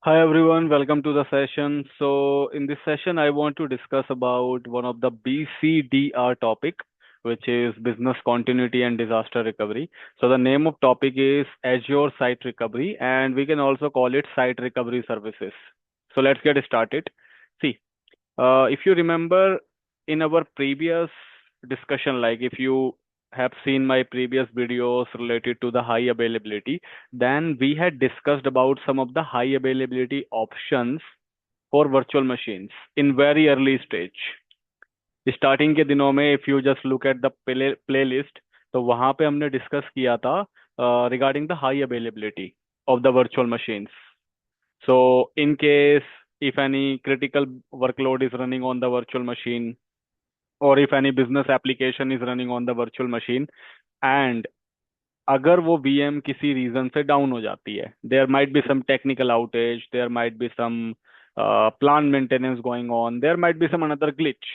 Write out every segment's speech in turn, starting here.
Hi everyone, welcome to the session. So in this session, I want to discuss about one of the BCDR topic, which is business continuity and disaster recovery. So the name of topic is Azure Site Recovery, and we can also call it Site Recovery Services. So let's get started. See, if you remember in our previous discussion, like if you have seen my previous videos related to the high availability, then we had discussed about some of the high availability options for virtual machines in very early stage. Starting के दिनों में if you just look at the play list, तो वहां पे हमने discuss किया था regarding the high availability of the virtual machines. So in case if any critical workload is running on the virtual machine, or if any business application is running on the virtual machine, and अगर वो VM किसी region से down हो जाती है, there might be some technical outage, there might be some plan maintenance going on, there might be some another glitch.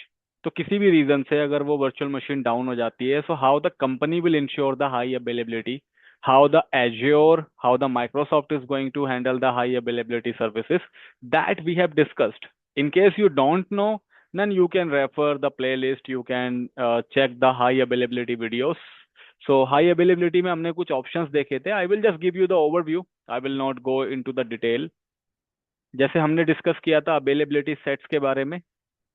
तो किसी भी रीजन से अगर वो वर्चुअल मशीन डाउन हो जाती है, so how the company will ensure the high availability, how the Azure, how the Microsoft is going to handle the high availability services, that we have discussed. In case you don't know, then you can refer the playlist, you can check the high availability videos. So high availability में हमने कुछ options देखे थे. I will just give you the overview, I will not go into the detail. जैसे हमने discuss किया था availability sets के बारे में,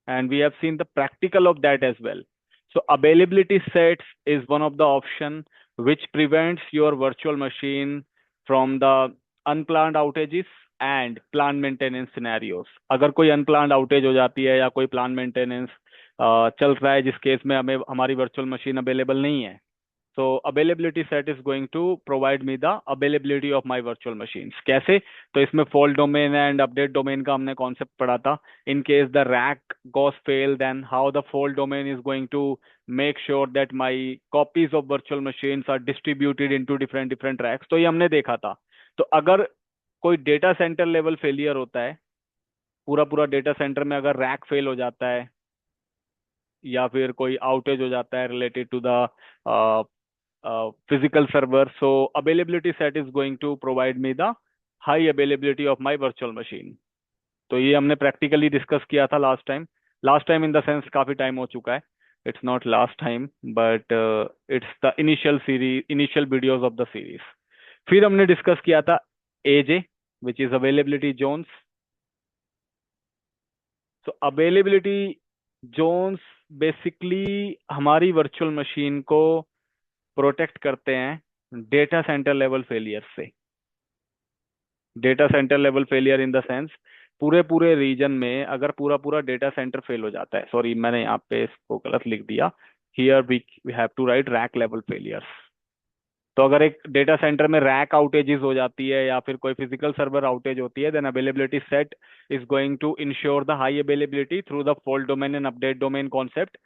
and we have seen the practical of that as well. So availability sets is one of the option which prevents your virtual machine from the unplanned outages and planned maintenance scenarios. अगर कोई unplanned outage हो जाती है या कोई planned maintenance चल रहा है जिस केस में हमें हमारी virtual machine available नहीं है, so availability set is going to provide me the availability of my virtual machines. कैसे? तो इसमें fault domain and update domain का हमने concept पढ़ा था. In case the rack goes fail, then how the fault domain is going to make sure that my copies of virtual machines are distributed into different racks. तो ये हमने देखा था. तो अगर कोई डेटा सेंटर लेवल फेलियर होता है, पूरा पूरा डेटा सेंटर में अगर रैक फेल हो जाता है या फिर कोई आउटेज हो जाता है related to the physical server, so availability set is going to provide me the high availability of my virtual machine. तो ये हमने प्रैक्टिकली डिस्कस किया था last time in the sense काफी टाइम हो चुका है. It's not last time, but it's the initial videos of the series. फिर हमने डिस्कस किया था A Z, which is availability zones. So availability zones basically हमारी वर्चुअल मशीन को प्रोटेक्ट करते हैं डेटा सेंटर लेवल फेलियर से. Data centre level failure in the sense पूरे पूरे रीजन में अगर पूरा पूरा डेटा सेंटर फेल हो जाता है, सॉरी मैंने यहाँ पे इसको गलत लिख दिया, here we have to write rack level failures. तो अगर एक डेटा सेंटर में रैक आउटेजेस हो जाती है या फिर कोई फिजिकल सर्वर आउटेज होती है, then availability set is going to ensure the high availability through the fault domain and update domain concept.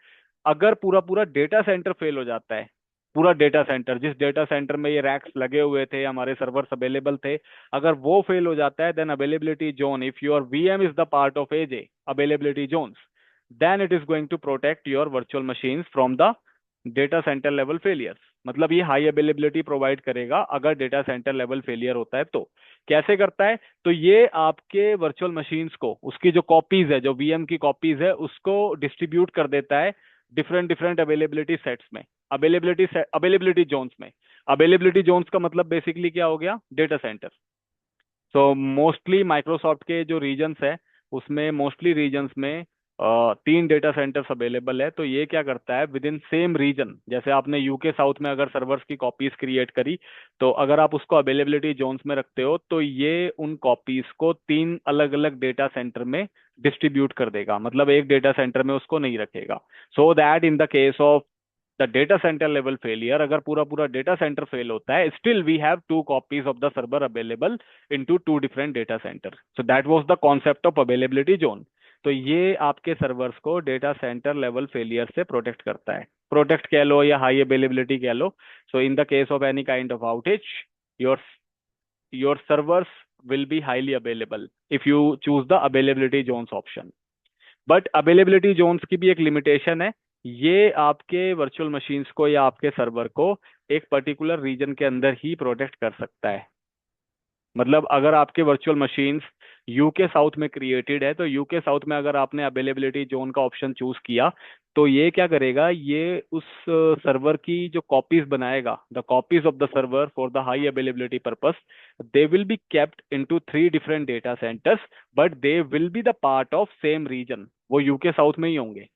अगर पूरा पूरा डेटा सेंटर फेल हो जाता है, पूरा डेटा सेंटर जिस डेटा सेंटर में ये रैक्स लगे हुए थे, हमारे सर्वर्स अवेलेबल थे, अगर वो फेल हो जाता है, then availability zone, if your VM is the part of AZ availability zones, then it is going to protect your virtual machines from the data centre level failures. मतलब ये high availability provide करेगा अगर data centre level failure होता है. तो कैसे करता है? तो ये आपके वर्चुअल मशीन्स को, उसकी जो कॉपीज है, जो वीएम की कॉपीज है, उसको डिस्ट्रीब्यूट कर देता है डिफरेंट अवेलेबिलिटी सेट्स में, अवेलेबिलिटी जोन्स में. अवेलेबिलिटी जोन्स का मतलब बेसिकली क्या हो गया? Data center. So mostly Microsoft के जो रीजन्स है उसमें मोस्टली रीजन्स में 3 डेटा सेंटर्स अवेलेबल है. तो ये क्या करता है, विद इन सेम रीजन, जैसे आपने यूके साउथ में अगर सर्वर्स की कॉपीज क्रिएट करी, तो अगर आप उसको अवेलेबिलिटी जोन्स में रखते हो, तो ये उन कॉपीज को 3 अलग अलग डेटा सेंटर में डिस्ट्रीब्यूट कर देगा. मतलब एक डेटा सेंटर में उसको नहीं रखेगा. So that in the case of the data centre level failure, अगर पूरा पूरा डेटा सेंटर फेल होता है, still we have 2 copies of the server available into 2 different data center. So that was the concept of availability zone. तो ये आपके servers को data centre level failure से प्रोटेक्ट करता है. प्रोटेक्ट कह लो या हाई अवेलेबिलिटी कह लो. So in the case of any kind of outage, your your servers will be highly available if you choose the availability zones option. But availability zones की भी एक लिमिटेशन है. ये आपके वर्चुअल मशीन्स को या आपके सर्वर को एक पर्टिकुलर रीजन के अंदर ही प्रोटेक्ट कर सकता है. मतलब अगर आपके वर्चुअल मशीन्स यूके साउथ में क्रिएटेड है। तो यूके साउथ में अगर आपने अवेलेबिलिटी जोन का ऑप्शन चूज किया, तो ये क्या करेगा, ये उस सर्वर की जो कॉपीज बनाएगा, the copies of the server for the high availability purpose, they will be kept into 3 different data centres, but they will be the part of same region. वो यूके साउथ में ही होंगे।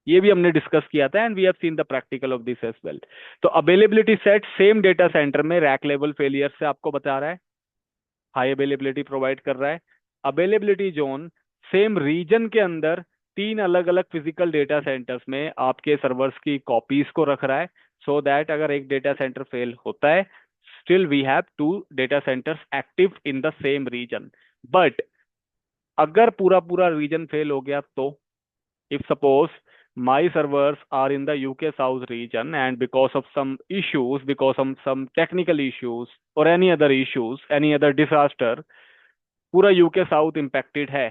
ये भी हमने डिस्कस किया था and we have seen the practical of this as well. तो availability set same data centre में रैक लेवल फेलियर से आपको बता रहा है, हाई अवेलेबिलिटी प्रोवाइड कर रहा है। अवेलेबिलिटी जोन सेम रीजन के अंदर 3 अलग अलग फिजिकल डेटा सेंटर्स में आपके सर्वर्स की कॉपीज को रख रहा है, सो दैट अगर एक डेटा सेंटर फेल होता है, still we have 2 data centers active in the same region. But अगर पूरा पूरा रीजन फेल हो गया तो, if suppose my servers are in the UK South region and because of some issues, because of some technical issues or any other issues, any other disaster, पूरा UK South impacted है,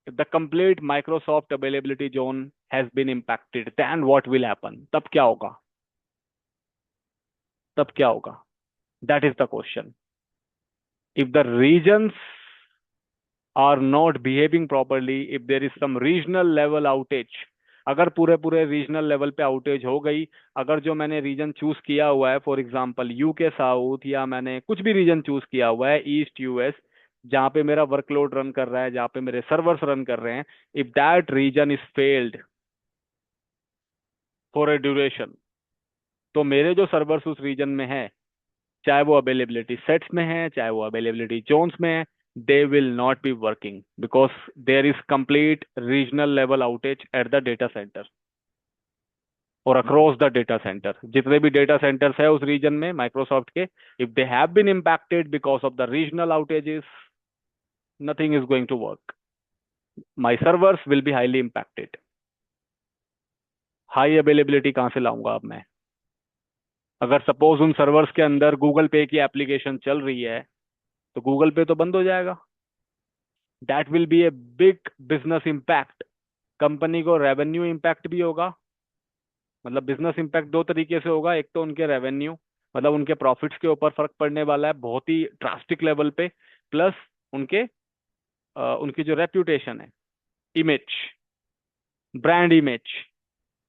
if the complete Microsoft availability zone has been impacted, then what will happen? तब क्या होगा? तब क्या होगा? That is the question. If the regions are not behaving properly, if there is some regional level outage, अगर पूरे पूरे regional level पे आउटेज हो गई, अगर जो मैंने रीजन चूज किया हुआ है, फॉर एग्जांपल यूके साउथ, या मैंने कुछ भी रीजन चूज किया हुआ है ईस्ट यूएस, जहाँ पे मेरा वर्कलोड रन कर रहा है, जहाँ पे मेरे सर्वर्स रन कर रहे हैं, if that region is failed for a duration, तो मेरे जो सर्वर्स उस रीजन में है, चाहे वो अवेलेबिलिटी सेट्स में है, चाहे वो अवेलेबिलिटी जोन्स में है, they will not be working because there is complete regional level outage at the data center और अक्रॉस द डेटा सेंटर। जितने भी डेटा सेंटर्स है उस रीजन में माइक्रोसॉफ्ट के, if they have been impacted because of the regional outages, nothing is going to work. My servers will be highly impacted. High availability कहाँ से लाऊंगा अब मैं? अगर सपोज उन सर्वर्स के अंदर गूगल पे की एप्लीकेशन चल रही है, तो गूगल पे तो बंद हो जाएगा। That will be a big business impact. Company को रेवेन्यू इम्पैक्ट भी होगा। मतलब बिजनेस इम्पैक्ट दो तरीके से होगा, एक तो उनके रेवेन्यू, मतलब उनके प्रॉफिट्स के ऊपर फर्क पड़ने वाला है बहुत ही ड्रास्टिक लेवल पे, प्लस उनके उनकी जो रेप्यूटेशन है, image, brand image.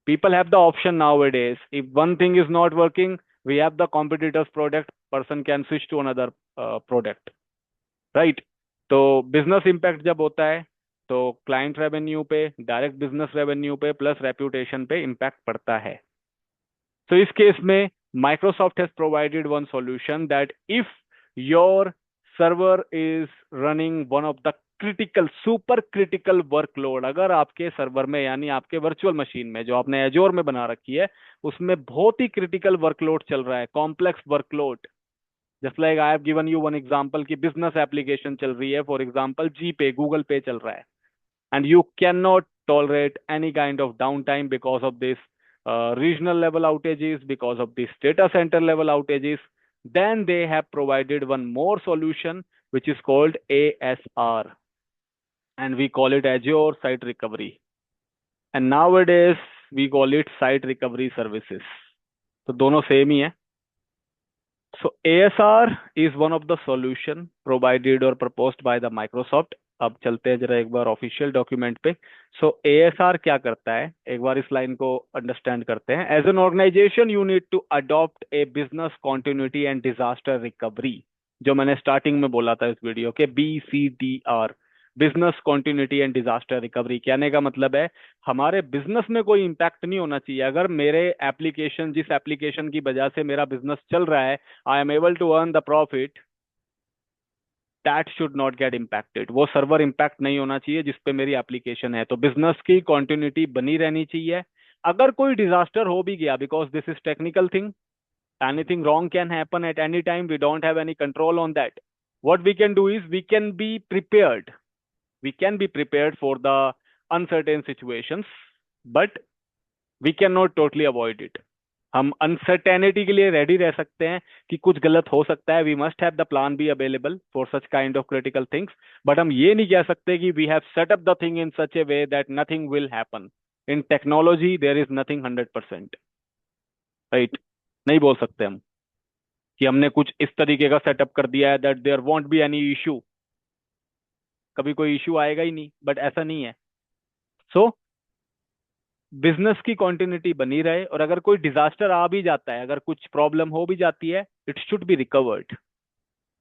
People have the option nowadays, if one thing is not working, we have the competitors product, person can switch to another product, right? तो business impact जब होता है, तो client revenue पे, direct business revenue पे, plus reputation पे impact पड़ता है। So इस केस में Microsoft has provided one solution that if your server is running one of the critical, super critical workload, अगर आपके सर्वर में यानी आपके वर्चुअल मशीन में जो आपने एजोर में बना रखी है, उसमें बहुत ही क्रिटिकल वर्कलोड चल रहा है, complex workload, just like I have given you one example की बिजनेस एप्लीकेशन चल रही है, फॉर एग्जांपल जी पे, गूगल पे चल रहा है, and you cannot tolerate any kind of downtime because of this regional level outages, because of this data center level outages, then they have provided one more solution which is called ASR, and we call it Azure Site Recovery, and nowadays we call it Site Recovery Services. तो दोनों same ही है। So ASR is one of the solution provided or proposed by the Microsoft. अब चलते हैं जरा एक बार official document पे। सो ASR क्या करता है, एक बार इस लाइन को अंडरस्टैंड करते हैं। As an organization you need to adopt a business continuity and disaster recovery, जो मैंने स्टार्टिंग में बोला था इस वीडियो के, BCDR, business continuity and disaster recovery. कहने का मतलब है हमारे बिजनेस में कोई इम्पैक्ट नहीं होना चाहिए। अगर मेरे एप्लीकेशन, जिस एप्लीकेशन की वजह से मेरा बिजनेस चल रहा है, I am able to earn the profit, that should not get impacted. वो सर्वर इम्पैक्ट नहीं होना चाहिए जिस पे मेरी एप्लीकेशन है। तो बिजनेस की कॉन्टिन्यूटी बनी रहनी चाहिए। अगर कोई डिजास्टर हो भी गया, because this is technical thing, anything wrong can happen at any time, we don't have any control on that. What we can do is we can be prepared, we can be prepared for the uncertain situations, but we cannot totally avoid it. हम uncertainty के लिए ready रह सकते हैं कि कुछ गलत हो सकता है, we must have the plan B available for such kind of critical things, but हम ये नहीं कह सकते कि we have set up the thing in such a way that nothing will happen. In technology there is nothing 100%, right? नहीं बोल सकते हम कि हमने कुछ इस तरीके का सेटअप कर दिया है that there won't be any issue. कभी कोई इश्यू आएगा ही नहीं, बट ऐसा नहीं है। सो बिजनेस की कॉन्टिन्यूटी बनी रहे, और अगर कोई डिजास्टर आ भी जाता है, अगर कुछ प्रॉब्लम हो भी जाती है, इट शुड बी रिकवर्ड,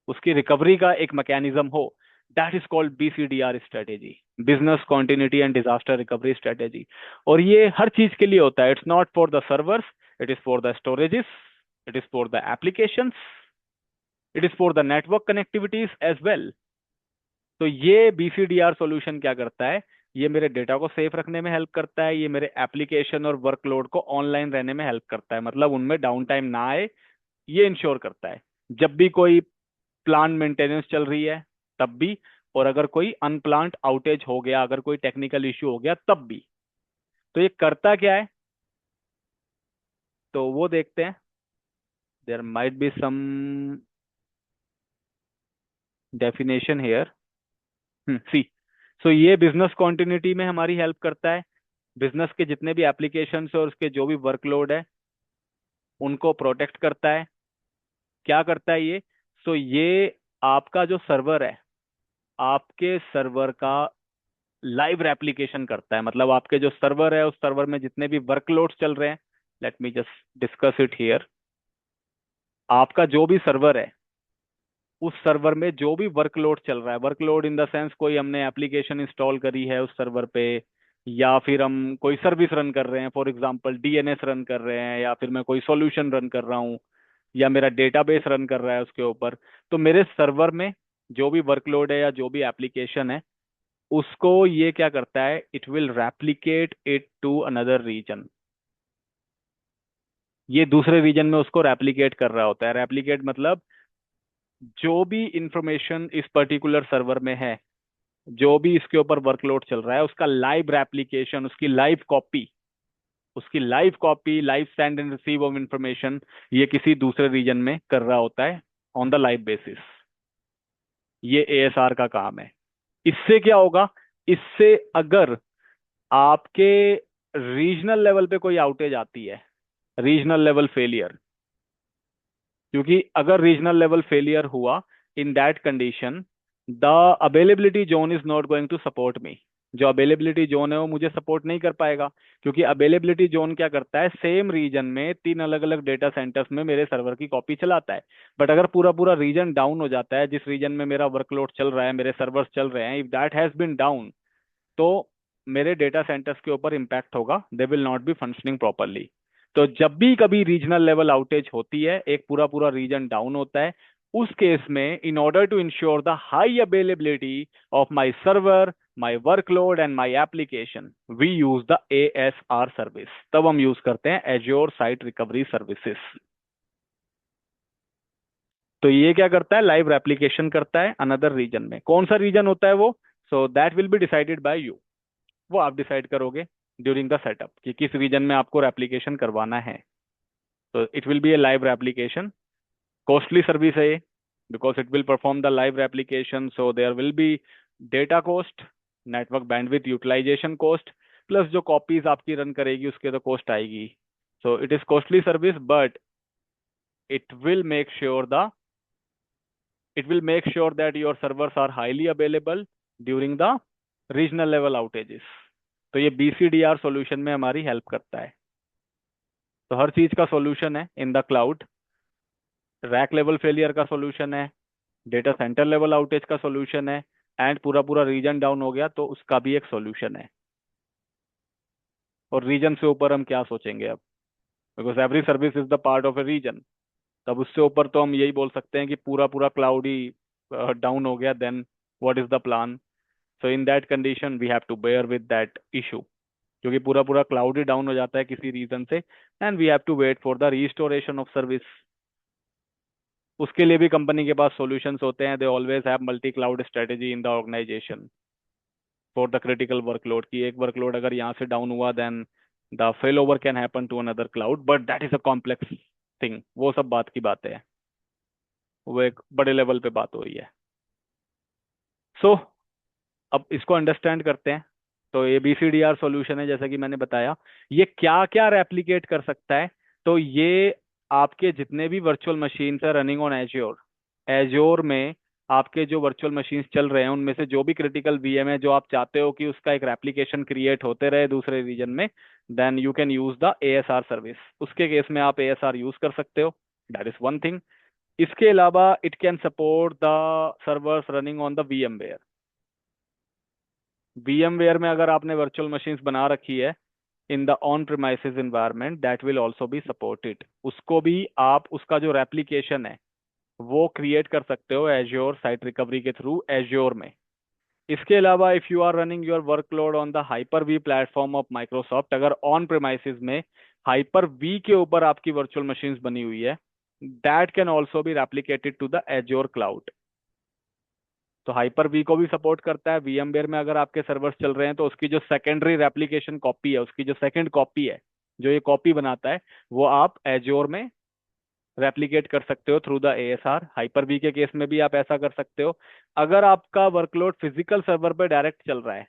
उसकी रिकवरी का एक मैकेनिज्म हो। That is called BCDR strategy, business continuity and disaster recovery strategy. और ये हर चीज के लिए होता है, it's not for the servers, it is for the storages, it is for the applications, it is for the network connectivities as well. तो ये BCDR सॉल्यूशन क्या करता है, ये मेरे डेटा को सेफ रखने में हेल्प करता है, ये मेरे एप्लीकेशन और वर्कलोड को ऑनलाइन रहने में हेल्प करता है, मतलब उनमें डाउन टाइम ना आए, ये इंश्योर करता है। जब भी कोई प्लान मेंटेनेंस चल रही है तब भी, और अगर कोई अनप्लान्ड आउटेज हो गया, अगर कोई टेक्निकल इश्यू हो गया तब भी। तो ये करता क्या है, तो वो देखते हैं। There might be some definition here. See, so ये बिजनेस कॉन्टिन्यूटी में हमारी हेल्प करता है। बिजनेस के जितने भी एप्लीकेशंस और उसके जो भी वर्कलोड है उनको प्रोटेक्ट करता है। क्या करता है ये, सो ये आपका जो सर्वर है, आपके सर्वर का लाइव रेप्लिकेशन करता है। मतलब आपके जो सर्वर है, उस सर्वर में जितने भी वर्कलोड्स चल रहे हैं, let me just discuss it here. आपका जो भी सर्वर है, उस सर्वर में जो भी वर्कलोड चल रहा है, वर्कलोड इन द सेंस कोई हमने एप्लीकेशन इंस्टॉल करी है उस सर्वर पे, या फिर हम कोई सर्विस रन कर रहे हैं, फॉर एग्जांपल DNS रन कर रहे हैं, या फिर मैं कोई सॉल्यूशन रन कर रहा हूँ, या मेरा डेटाबेस रन कर रहा है उसके ऊपर। तो मेरे सर्वर में जो भी वर्कलोड है या जो भी एप्लीकेशन है, उसको ये क्या करता है, it will replicate it to another region. ये दूसरे रीजन में उसको रेप्लिकेट कर रहा होता है। रेप्लिकेट मतलब जो भी इंफॉर्मेशन इस पर्टिकुलर सर्वर में है, जो भी इसके ऊपर वर्कलोड चल रहा है, उसका लाइव रेप्लिकेशन, उसकी live copy, live send and receive of information, ये किसी दूसरे रीजन में कर रहा होता है ऑन द लाइव बेसिस। ये ASR का काम है। इससे क्या होगा, इससे अगर आपके रीजनल लेवल पे कोई आउटेज आती है, रीजनल लेवल फेलियर, क्योंकि अगर रीजनल लेवल फेलियर हुआ, in that condition the availability zone is not going to support me. जो अवेलेबिलिटी जोन है वो मुझे सपोर्ट नहीं कर पाएगा, क्योंकि अवेलेबिलिटी जोन क्या करता है, सेम रीजन में 3 अलग अलग डेटा सेंटर्स में मेरे सर्वर की कॉपी चलाता है। बट अगर पूरा पूरा रीजन डाउन हो जाता है, जिस रीजन में मेरा वर्कलोड चल रहा है, मेरे सर्वर्स चल रहे हैं, if that has been down, तो मेरे डेटा सेंटर्स के ऊपर इम्पैक्ट होगा, they will not be functioning properly. तो जब भी कभी रीजनल लेवल आउटेज होती है, एक पूरा पूरा रीजन डाउन होता है, उस केस में in order to ensure the high availability of my server, my workload and my application, we use the ASR service. तब हम यूज करते हैं एज्योर साइट रिकवरी सर्विसेज। तो ये क्या करता है, लाइव रेप्लिकेशन करता है अनदर रीजन में। कौन सा रीजन होता है वो, so that will be decided by you. वो आप डिसाइड करोगे ड्यूरिंग द सेटअप कि किस रीजन में आपको रेप्लिकेशन करवाना है। तो it will be a live replication. Costly service है ये, because it will perform the live replication, so there will be data cost, network bandwidth utilization cost, plus जो कॉपीज आपकी रन करेगी उसके तो कॉस्ट आएगी। So it is costly service, but it will make sure the it will make sure that your servers are highly available during the regional level outages। तो ये BCDR solution में हमारी help करता है। तो हर चीज का सॉल्यूशन है in the cloud. Rack level failure का सॉल्यूशन है, डेटा सेंटर लेवल आउटेज का सॉल्यूशन है, एंड पूरा पूरा रीजन डाउन हो गया तो उसका भी एक सॉल्यूशन है। और रीजन से ऊपर हम क्या सोचेंगे अब, because every service is the part of a region. तब उससे ऊपर तो हम यही बोल सकते हैं कि पूरा पूरा क्लाउड ही डाउन हो गया, then what is the plan. So in that condition we have to bear with that issue, क्योंकि पूरा पूरा क्लाउड ही डाउन हो जाता है किसी रीजन से, and we have to wait for the restoration of service. उसके लिए भी कंपनी के पास सॉल्यूशंस होते हैं। They always have multi cloud strategy in the organization for the critical workload. की एक वर्कलोड अगर यहाँ से डाउन हुआ, then the fail over can happen to another cloud, but that is a complex thing. वो सब बात की बातें हैं, वो एक बड़े लेवल पे बात हो रही है। सो अब इसको अंडरस्टैंड करते हैं। तो ये BCDR सॉल्यूशन है, जैसा कि मैंने बताया। ये क्या क्या रेप्लिकेट कर सकता है, तो ये आपके जितने भी वर्चुअल मशीन है रनिंग ऑन एज्योर, एज्योर में आपके जो वर्चुअल मशीन्स चल रहे हैं उनमें से जो भी क्रिटिकल वीएम है जो आप चाहते हो कि उसका एक रेप्लिकेशन क्रिएट होते रहे दूसरे रीजन में, then you can use the ASR service. उसके केस में आप एएसआर यूज कर सकते हो। That is one thing. इसके अलावा it can support the servers running on the VMware। VMware में अगर आपने वर्चुअल मशीन्स बना रखी है in the on premises environment, that will also be supported. उसको भी आप उसका जो रेप्लिकेशन है वो क्रिएट कर सकते हो एज्योर साइट रिकवरी के थ्रू एज्योर में। इसके अलावा if you are running your workload on the Hyper V platform of Microsoft, अगर ऑन प्रिमाइसेस में हाइपर वी के ऊपर आपकी वर्चुअल मशीन्स बनी हुई है, that can also be replicated to the Azure cloud. तो हाइपर वी को भी सपोर्ट करता है। VMware में अगर आपके सर्वर्स चल रहे हैं तो उसकी जो सेकेंडरी रेप्लिकेशन कॉपी है, उसकी जो सेकंड कॉपी है, जो ये कॉपी बनाता है, वो आप एज्योर में रेप्लिकेट कर सकते हो through the ASR. Hyper V के केस में भी आप ऐसा कर सकते हो। अगर आपका वर्कलोड फिजिकल सर्वर पे डायरेक्ट चल रहा है,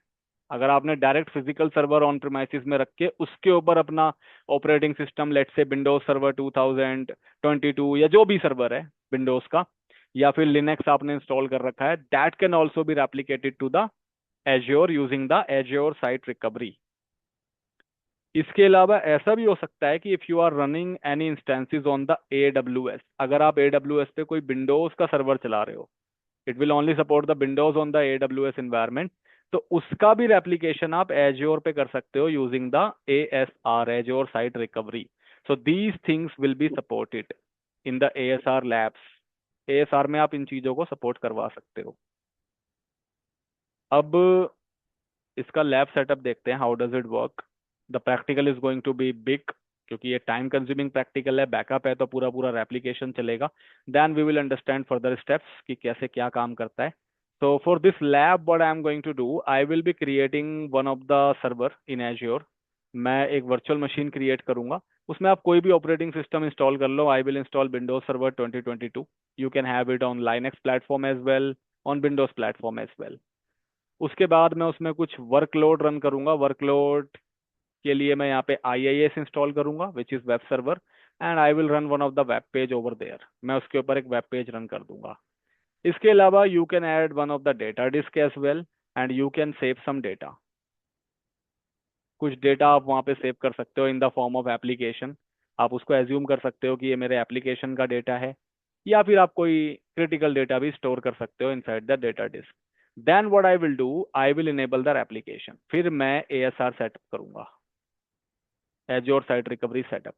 अगर आपने direct physical server on premises में रख के उसके ऊपर अपना operating system, let's say Windows server 2022 या जो भी सर्वर है विंडोज का, या फिर लिनक्स आपने इंस्टॉल कर रखा है, that can also be replicated to the Azure using the Azure site recovery. इसके अलावा ऐसा भी हो सकता है कि if you are running any instances on the AWS, अगर आप AWS पे कोई विंडोज का सर्वर चला रहे हो, it will only support the Windows on the AWS environment, तो उसका भी रेप्लिकेशन आप एज्योर पे कर सकते हो using the ASR azure site recovery. So these things will be supported in the ASR labs. ASR में आप इन चीजों को सपोर्ट करवा सकते हो। अब इसका लैब सेटअप देखते हैं, how does it work. The practical is going to be big, क्योंकि ये टाइम कंज्यूमिंग प्रैक्टिकल है, बैकअप है, तो पूरा पूरा रेप्लिकेशन चलेगा। Then we will understand further steps कि कैसे क्या काम करता है। So for this lab, what I am going to do, I will be creating one of the server in Azure। मैं एक वर्चुअल मशीन क्रिएट करूंगा, उसमें आप कोई भी ऑपरेटिंग सिस्टम इंस्टॉल कर लो। I will install Windows server 2022। You can have it on Linux platform as well, on Windows platform as well. उसके बाद मैं उसमें कुछ वर्कलोड रन करूंगा। वर्कलोड के लिए मैं यहाँ पे IIS इंस्टॉल करूंगा, which is web server, and I will run one of the web page over there. मैं उसके ऊपर एक वेब पेज रन कर दूंगा। इसके अलावा you can add one of the data disk as well, and you can save some data. कुछ data आप वहाँ पे सेव कर सकते हो in the form of application. आप उसको एज्यूम कर सकते हो कि ये मेरे एप्लीकेशन का डेटा है, या फिर आप कोई क्रिटिकल डेटा भी स्टोर कर सकते हो inside the data disk. Then what I will do, I will enable the application. फिर मैं ASR सेटअप करूंगा, एज्योर साइट रिकवरी सेटअप।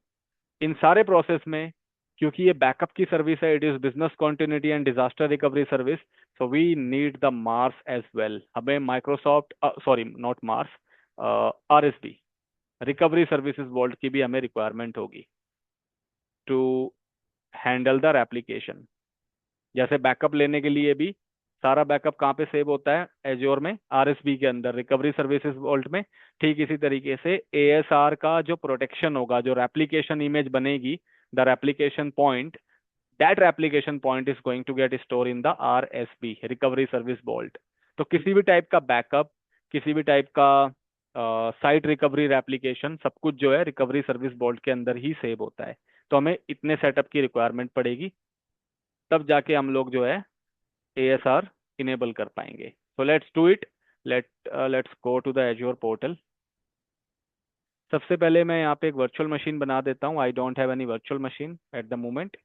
इन सारे प्रोसेस में, क्योंकि ये बैकअप की सर्विस है, it is business continuity and disaster recovery service, so we need the MARS as well. हमें Microsoft, sorry not MARS, RSB recovery services vault की भी हमें रिक्वायरमेंट होगी टू हैंडल द एप्लीकेशन। जैसे बैकअप लेने के लिए भी सारा बैकअप कहाँ पे सेव होता है, एज्योर में, RSB के अंदर, रिकवरी सर्विसेज वॉल्ट में। ठीक इसी तरीके से ASR का जो प्रोटेक्शन होगा, जो रेप्लिकेशन इमेज बनेगी, the replication point, that replication point is going to get store in the RSB recovery service vault. तो किसी भी टाइप का बैकअप, किसी भी टाइप का साइट रिकवरी रेप्लिकेशन, सब कुछ जो है रिकवरी सर्विस वॉल्ट के अंदर ही सेव होता है। तो हमें इतने सेटअप की रिक्वायरमेंट पड़ेगी, तब जाके हम लोग जो है ASR इनेबल कर पाएंगे। So let's do it. Let's go to the Azure portal. सबसे पहले मैं यहाँ पे एक वर्चुअल मशीन बना देता हूँ। I don't have any virtual machine at the moment,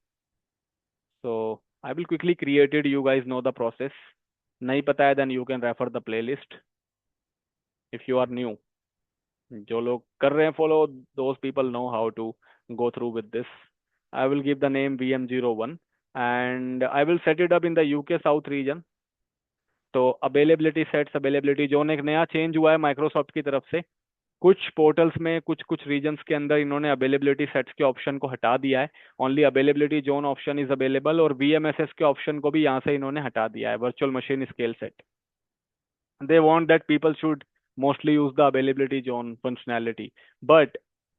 so I will quickly create it. You guys know the process. नहीं पता है, then you can refer the playlist if you are new. जो लोग कर रहे हैं follow, those people know how to go through with this. I will give the name VM01 and I will set it up in the UK south reason. तो availability sets, availability zone एक नया change हुआ है Microsoft की तरफ से। कुछ portals में, कुछ कुछ रीजन्स के अंदर इन्होंने अवेलेबिलिटी सेट्स के ऑप्शन को हटा दिया है। Only availability zone option is available, और VMSS के ऑप्शन को भी यहाँ से इन्होंने हटा दिया है, virtual machine scale set. They want that people should mostly use the availability zone functionality. But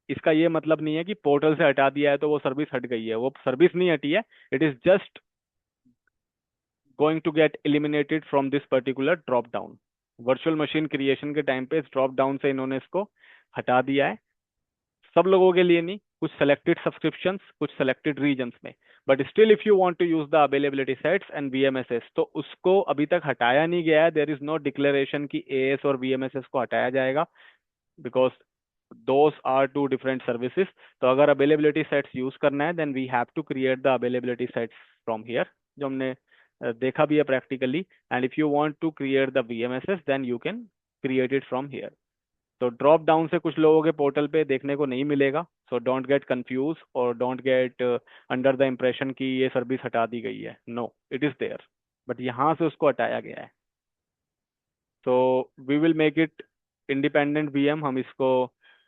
इसका ये मतलब नहीं है कि पोर्टल से हटा दिया है तो वो सर्विस हट गई है। वो सर्विस नहीं हटी है, it is just going to get eliminated from this particular drop down. Virtual machine creation के टाइम पे इस ड्रॉप डाउन से इन्होंने इसको हटा दिया है। सब लोगों के लिए नहीं, कुछ सेलेक्टेड सब्सक्रिप्शंस, कुछ सेलेक्टेड रीजन्स में। But still if you want to use the availability sets and VMSS, तो उसको अभी तक हटाया नहीं गया है। देयर इज नो डिक्लेरेशन कि एएस और वीएमएसएस को हटाया जाएगा, because those are two different services. तो अगर अवेलेबिलिटी सेट्स यूज करना है, then we have to create the availability sets from here, जो हमने देखा भी है practically. And if you want to create the VMSS, then you can create it from here. तो ड्रॉप डाउन से कुछ लोगों के पोर्टल पे देखने को नहीं मिलेगा। सो डोंट गेट कंफ्यूज और don't get under the impression कि ये सर्विस हटा दी गई है। No, it is there, but यहाँ से उसको हटाया गया है। तो we will make it independent VM. हम इसको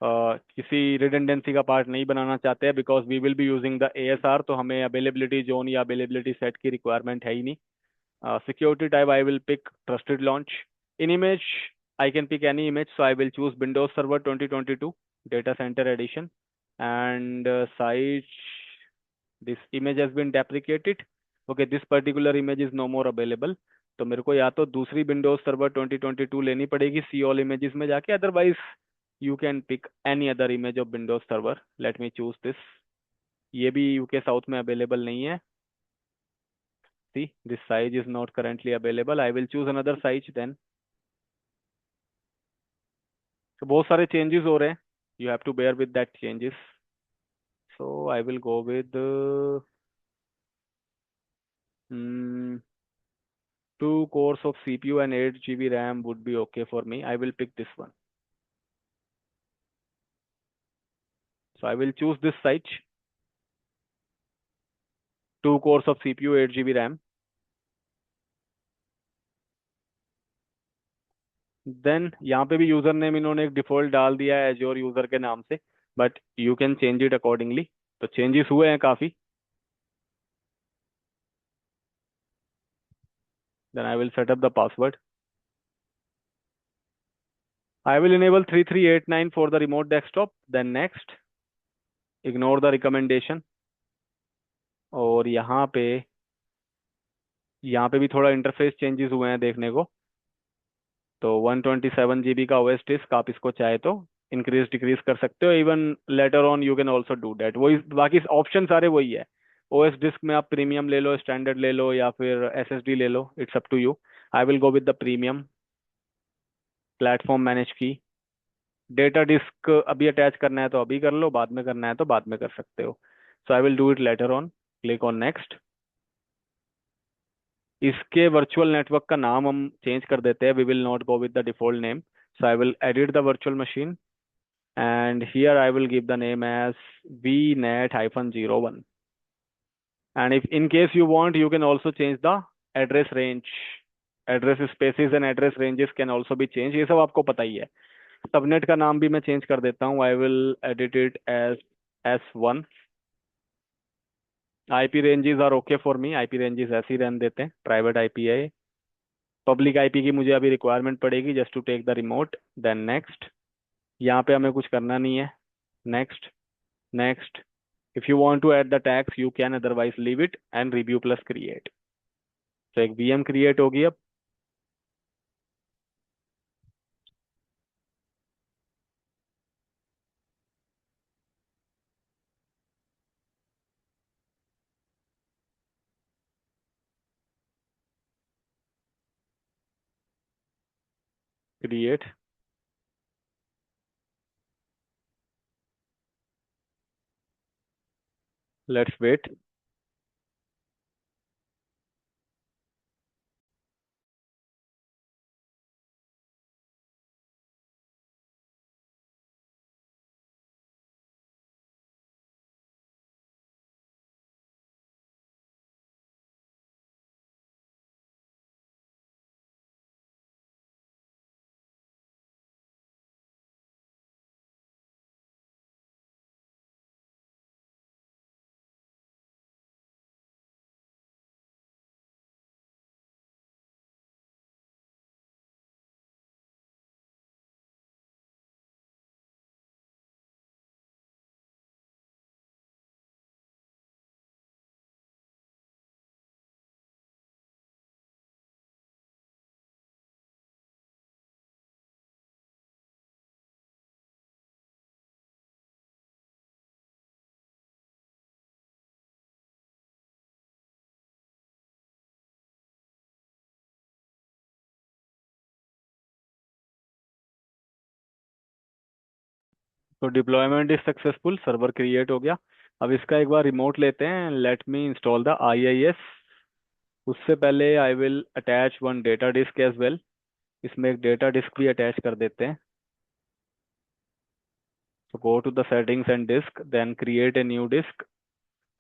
किसी रिडंडेंसी का पार्ट नहीं बनाना चाहते हैं, because we will be using the ASR. तो हमें अवेलेबिलिटी जोन या अवेलेबिलिटी सेट की रिक्वायरमेंट है ही नहीं। Security type, I will pick trusted launch. In image, I can pick any image, so I will choose Windows Server 2022 Data Center Edition. And size, this image has been deprecated. Okay, this particular image is no more available. तो मेरे को या तो दूसरी Windows Server 2022 लेनी पड़ेगी see all images में जाके, otherwise you can pick any other image of Windows server. Let me choose this. ये भी यूके साउथ में अवेलेबल नहीं है। See, this size is not currently available. I will choose another size then. So बहुत सारे changes हो रहे हैं. You have to bear with that changes. So I will go with 2 cores of CPU and 8 GB RAM would be okay for me. I will pick this one. So I will choose this size. 2 cores of CPU, 8 GB RAM. Then यहाँ पे भी user name इन्होंने एक default डाल दिया है azure user के नाम से, but you can change it accordingly. तो चेंजेस हुए हैं काफ़ी। Then I will set up the password. I will enable 3389 for the remote desktop. Then next, ignore the recommendation. और यहाँ पे भी थोड़ा इंटरफेस चेंजेस हुए हैं देखने को। तो 127 GB का ओएस डिस्क, आप इसको चाहे तो इंक्रीज डिक्रीज कर सकते हो। Even later on you can also do that. वही बाकी ऑप्शन सारे वही है। ओएस डिस्क में आप प्रीमियम ले लो, स्टैंडर्ड ले लो, या फिर एसएसडी ले लो, it's up to you. I will go with the premium. Platform manage की। डेटा डिस्क अभी अटैच करना है तो अभी कर लो, बाद में करना है तो बाद में कर सकते हो। So I will do it later on. Click on next. इसके वर्चुअल नेटवर्क का नाम हम चेंज कर देते हैं। We will not go with the default name. So I will edit the virtual machine and here I will give the name as vnet-01। and if in case you want, you can also change the address range. Address spaces and address ranges can also be changed। ये सब आपको पता ही है। Subnet का नाम भी मैं चेंज कर देता हूँ। I will edit it as S1। IP ranges are okay for me. IP ranges ऐसे ही रहने देते हैं, प्राइवेट आईपी है। पब्लिक आईपी की मुझे अभी रिक्वायरमेंट पड़ेगी just to take the remote. Then next. यहाँ पे हमें कुछ करना नहीं है। Next. Next. If you want to add the tags you can, otherwise leave it and review plus create. तो एक वीएम क्रिएट होगी अब। क्रिएट। Let's wait. तो deployment is successful, server create हो गया। अब इसका एक बार रिमोट लेते हैं, let me install the IIS। उससे पहले I will attach one data disk as well. इसमें एक डेटा डिस्क भी अटैच कर देते हैं। So go to the settings and disk, then create a new disk.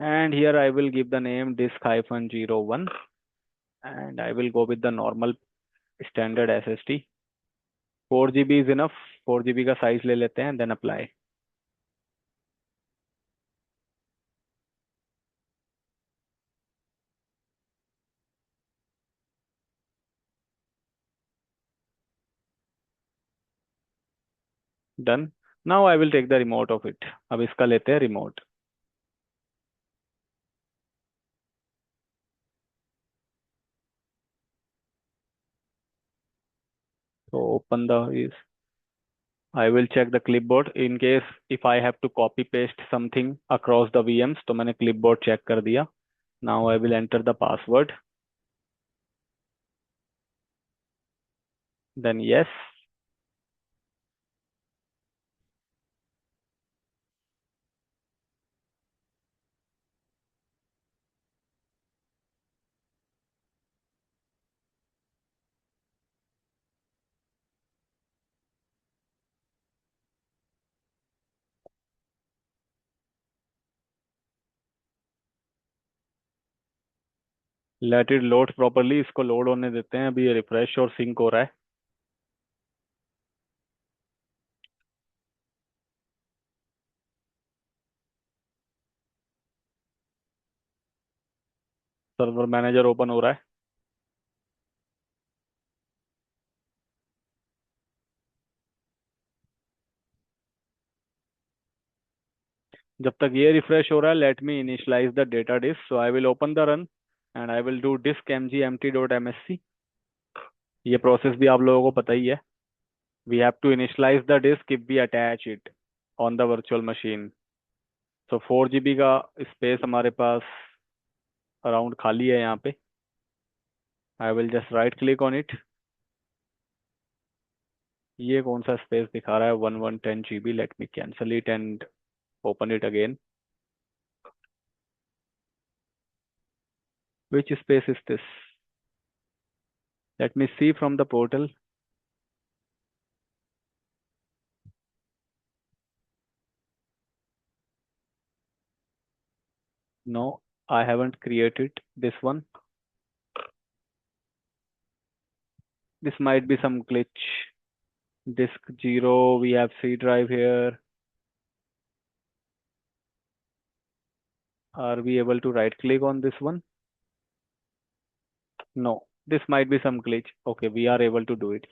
And here I will give the name disk hyphen 01, and I will go with the normal standard SSD. 4 GB is enough. 4 GB का size ले लेते हैं, then apply. Done. Now I will take the remote of it. अब इसका लेते हैं remote. So open the is. I will check the clipboard in case if I have to copy paste something across the VMs. तो मैंने clipboard check कर दिया. Now I will enter the password. Then yes. Let it load properly, इसको load होने देते हैं, अभी ये रिफ्रेश और सिंक हो रहा है। सर्वर मैनेजर ओपन हो रहा है। जब तक ये रिफ्रेश हो रहा है, let me initialize the data disk. So I will open the run and I will do disk mg empty.msc। ये प्रोसेस भी आप लोगों को पता ही है। We have to initialize the disk if we attach it on the virtual machine. So 4 GB का space हमारे पास अराउंड खाली है यहाँ पे। I will just right click on it. ये कौन सा स्पेस दिखा रहा है? 1110 GB। Let me cancel it and open it again. Which space is this? Let me see from the portal. No, I haven't created this one. This might be some glitch. Disk 0, we have C drive here. Are we able to right click on this one? No, this might be some glitch. Okay, we are able to do it.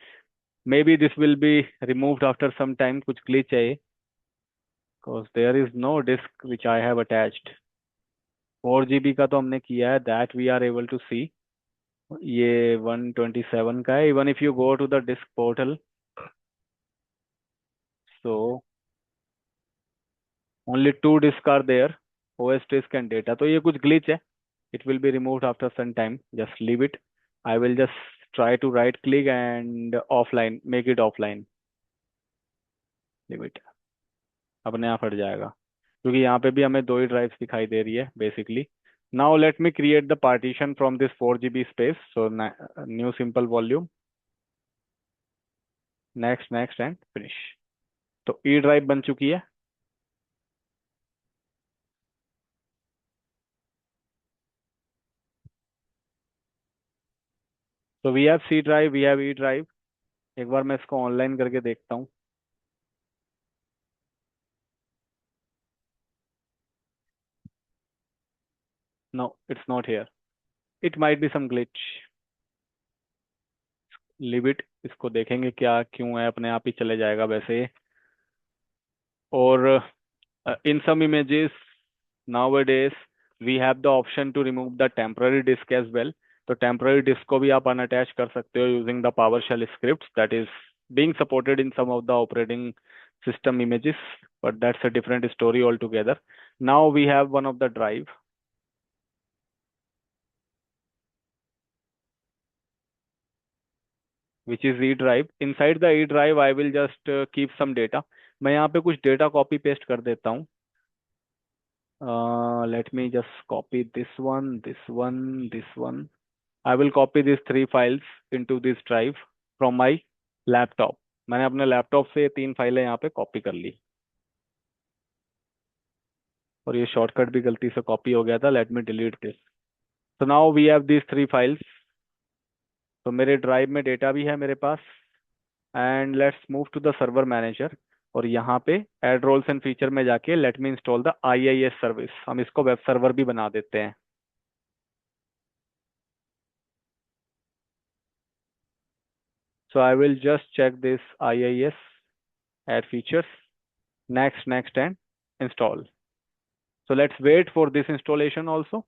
Maybe this will be removed after some time. कुछ glitch है ये, because there is no disk which I have attached. 4 GB का तो हमने किया है, that we are able to see. ये 127 का है. Even if you go to the disk portal, so only two disks are there, OS disk and data. तो ये कुछ glitch है. It will be removed after some time. Just leave it. I will just try to right click and offline, make it offline. Leave it. अपने आप हट जाएगा, क्योंकि यहाँ पे भी हमें दो ही ड्राइव्स दिखाई दे रही है basically. Now let me create the partition from this 4 GB space. So new simple volume. Next and finish. तो E ड्राइव बन चुकी है. So we have C drive, we have E drive. एक बार मैं इसको ऑनलाइन करके देखता हूँ. No, it's not here. It might be some glitch. Leave it. इसको देखेंगे क्या क्यों है, अपने आप ही चले जाएगा वैसे. और in some images nowadays we have the option to remove the temporary disk as well. तो temporary disk को भी आप unattach कर सकते हो using the PowerShell scripts that is being supported in some of the operating system images, but that's a different story altogether. Now we have one of the drive, which is E drive. Inside the E drive, I will just keep some data. मैं यहाँ पे कुछ data copy paste कर देता हूँ. Let me just copy this one. I will copy these three files into this drive from my laptop. मैंने अपने laptop से ये तीन फाइलें यहाँ पे कॉपी कर ली. और ये शॉर्टकट भी गलती से कॉपी हो गया था. Let me delete this. So now we have these three files. तो मेरे ड्राइव में डेटा भी है मेरे पास. And let's move to the server manager. और यहाँ पे एड रोल्स एंड फीचर में जाके लेट मी इंस्टॉल द IIS सर्विस. हम इसको वेब सर्वर भी बना देते हैं. So I will just check this IIS, add features, next and install. So let's wait for this installation also.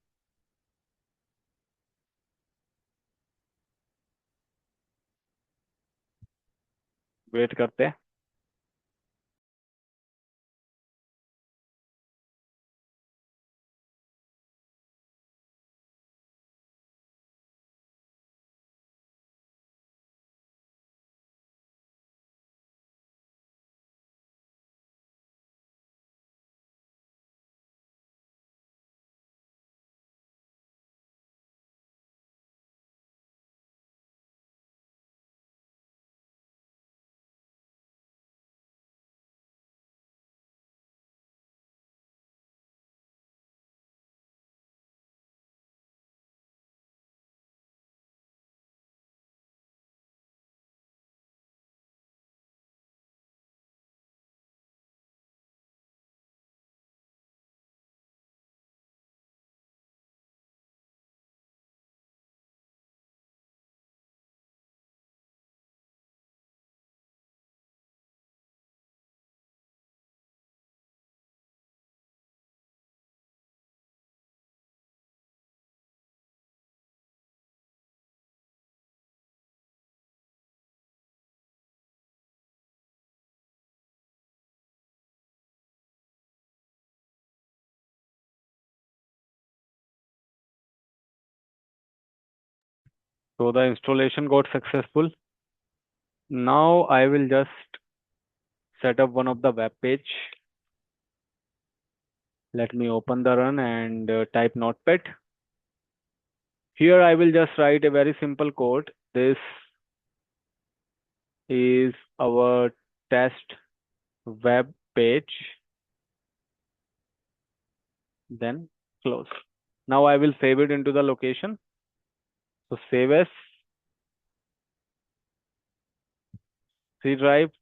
Wait करते हैं. So the installation got successful. Now I will just set up one of the web page. Let me open the run and type notepad. Here I will just write a very simple code. This is our test web page. Then close. Now I will save it into the location. So save as C drive,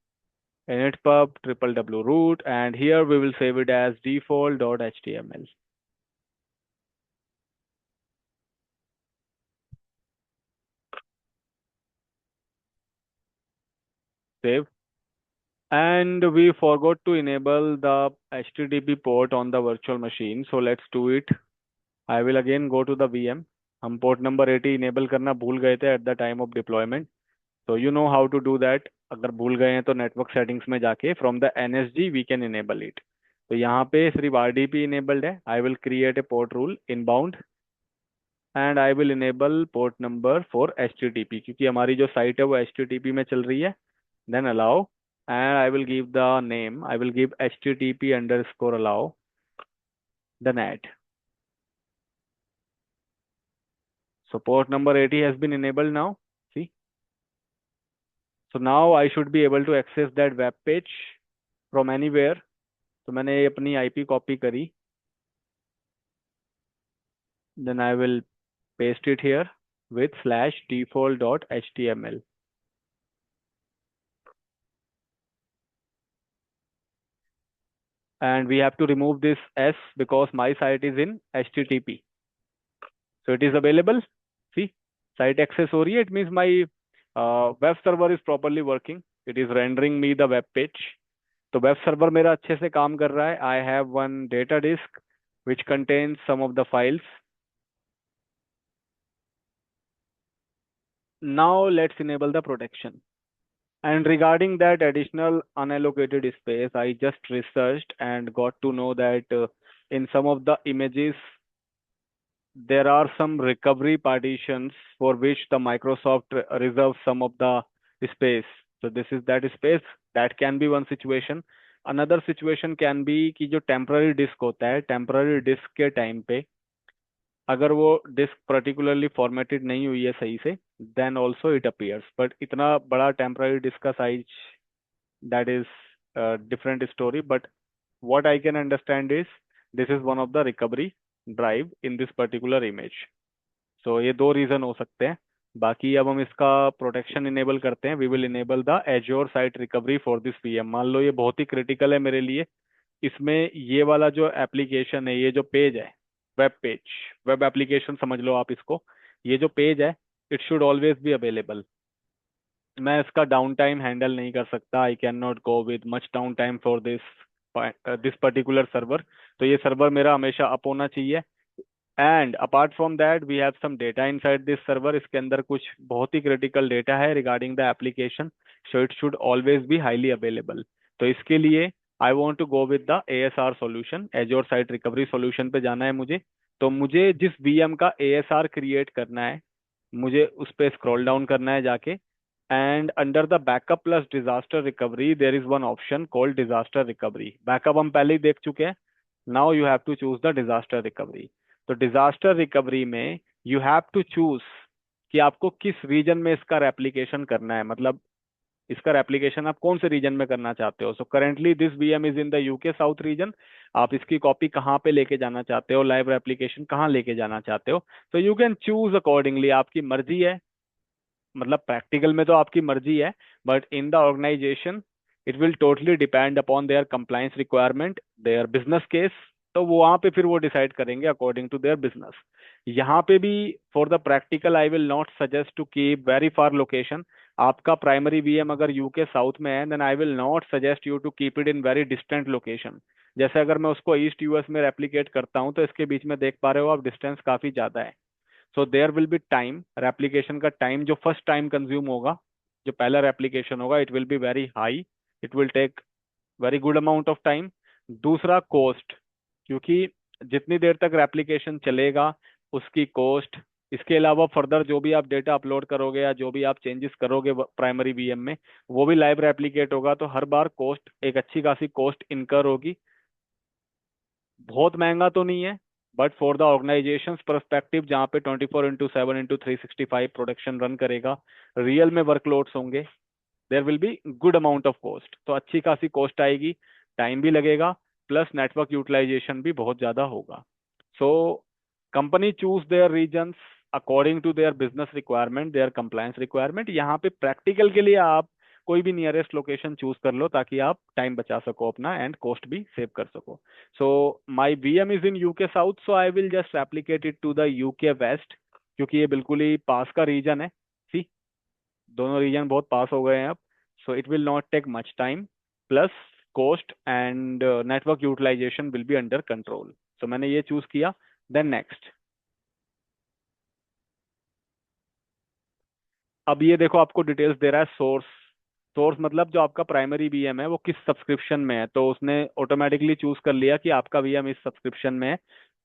initpub, www root, and here we will save it as default.html. Save. And we forgot to enable the HTTP port on the virtual machine. So let's do it. I will again go to the VM. हम port number 80 enable करना भूल गए थे at the time of deployment. तो you know how to do that. अगर भूल गए हैं तो नेटवर्क सेटिंग्स में जाके from the NSG we can enable it. तो यहाँ पे सिर्फ RDP इनेबल्ड है. I will create a port rule inbound and I will enable port number for HTTP क्योंकि हमारी जो साइट है वो HTTP में चल रही है. Then allow, and I will give the name. I will give HTTP underscore allow. Then add. So port number 80 has been enabled now. See. So now I should be able to access that web page from anywhere. तो मैंने अपनी IP copy करी. Then I will paste it here with slash default.html. And we have to remove this S because my site is in HTTP. So it is available. See, site access हो रही है. It means my web server is properly working. It is rendering me the web page. तो web server मेरा अच्छे से काम कर रहा है. I have one data disk which contains some of the files. Now let's enable the protection. And regarding that additional unallocated space, I just researched and got to know that in some of the images there are some recovery partitions for which the Microsoft reserves some of the space. So this is that space. That can be one situation. Another situation can be कि जो temporary disc होता है, temporary disc के time पे अगर वो disc particularly formatted नहीं हुई है सही से, then also it appears. But इतना बड़ा टेम्पररी डिस्क का size, that is different story. But what I can understand is this is one of the recovery drive in this particular image. So ये दो रीजन हो सकते हैं। बाकी अब हम इसका प्रोटेक्शन इनेबल करते हैं। We will enable the Azure site recovery for this VM. मान लो ये बहुत ही क्रिटिकल है मेरे लिए। इसमें ये वाला जो एप्लीकेशन है, ये जो पेज है, वेब पेज, वेब एप्लीकेशन समझ लो आप इसको। ये जो पेज है, it should always be available. मैं इसका डाउन टाइम हैंडल नहीं कर सकता। I can not go with much downtime for this this particular server. तो ये सर्वर मेरा हमेशा अप होना चाहिए। And apart from that we have some data inside this server. इसके अंदर कुछ बहुत ही क्रिटिकल डेटा है regarding the application, so it should always be highly available. तो इसके लिए आई want to go with the ASR solution, Azure site recovery solution पे जाना है मुझे। तो मुझे जिस वीएम का एएसआर क्रिएट करना है, मुझे उस पर स्क्रॉल डाउन करना है जाके, and under the backup plus disaster recovery there is one option called disaster recovery. Backup हम पहले ही देख चुके हैं। Now you have to choose the disaster recovery. तो डिजास्टर रिकवरी में यू हैव टू चूज कि आपको किस रीजन में इसका रेप्लिकेशन करना है, मतलब इसका रेप्लिकेशन आप कौन से रीजन में करना चाहते हो। So currently this VM is in the UK south reason. आप इसकी कॉपी कहाँ पे लेके जाना चाहते हो, लाइव रेप्लिकेशन कहाँ लेके जाना चाहते हो, तो यू कैन चूज अकॉर्डिंगली। आपकी मर्जी है, मतलब प्रैक्टिकल में तो आपकी मर्जी है, but in the organization it will totally depend upon their compliance requirement, their business case. तो वो वहां पे फिर वो डिसाइड करेंगे अकॉर्डिंग टू देयर बिजनेस। यहाँ पे भी for the practical I will not suggest to keep very far location. आपका प्राइमरी वीएम अगर यूके साउथ में है, then I will not suggest you to keep it in very distant location. जैसे अगर मैं उसको ईस्ट यूएस में replicate करता हूँ, तो इसके बीच में देख पा रहे हो आप डिस्टेंस काफी ज्यादा है। So there will be time, replication का टाइम जो फर्स्ट टाइम कंज्यूम होगा, जो पहला रेप्लिकेशन होगा, it will be very high. It will take very good amount of time. दूसरा कॉस्ट, क्योंकि जितनी देर तक रेप्लिकेशन चलेगा उसकी कॉस्ट, इसके अलावा फर्दर जो भी आप डेटा अपलोड करोगे या जो भी आप चेंजेस करोगे प्राइमरी वीएम में, वो भी लाइव रेप्लिकेट होगा। तो हर बार कॉस्ट, एक अच्छी खासी कॉस्ट इनकर होगी। बहुत महंगा तो नहीं है, but for the organization perspective, जहाँ पे 24/7/365 प्रोडक्शन रन करेगा, रियल में वर्कलोड्स होंगे, there will be good amount of cost. तो अच्छी खासी कॉस्ट आएगी, टाइम भी लगेगा, प्लस नेटवर्क यूटिलाइजेशन भी बहुत ज्यादा होगा। So company choose their regions according to their business requirement, their compliance requirement. यहाँ पे प्रैक्टिकल के लिए आप कोई भी नियरेस्ट लोकेशन चूज कर लो, ताकि आप टाइम बचा सको अपना एंड कॉस्ट भी सेव कर सको। So my VM is in UK south, so I will just replicate it to the UK west, क्योंकि ये बिल्कुल ही पास का रीजन है। सी, दोनों रीजन बहुत पास हो गए हैं अब। So it will not take much time, plus cost and network utilisation will be under control. So मैंने ये चूज किया। देन नेक्स्ट, अब ये देखो आपको डिटेल्स दे रहा है सोर्स। सोर्स मतलब जो आपका प्राइमरी वीएम है वो किस सब्सक्रिप्शन में है, तो उसने ऑटोमेटिकली चूज कर लिया कि आपका वीएम इस सब्सक्रिप्शन में है।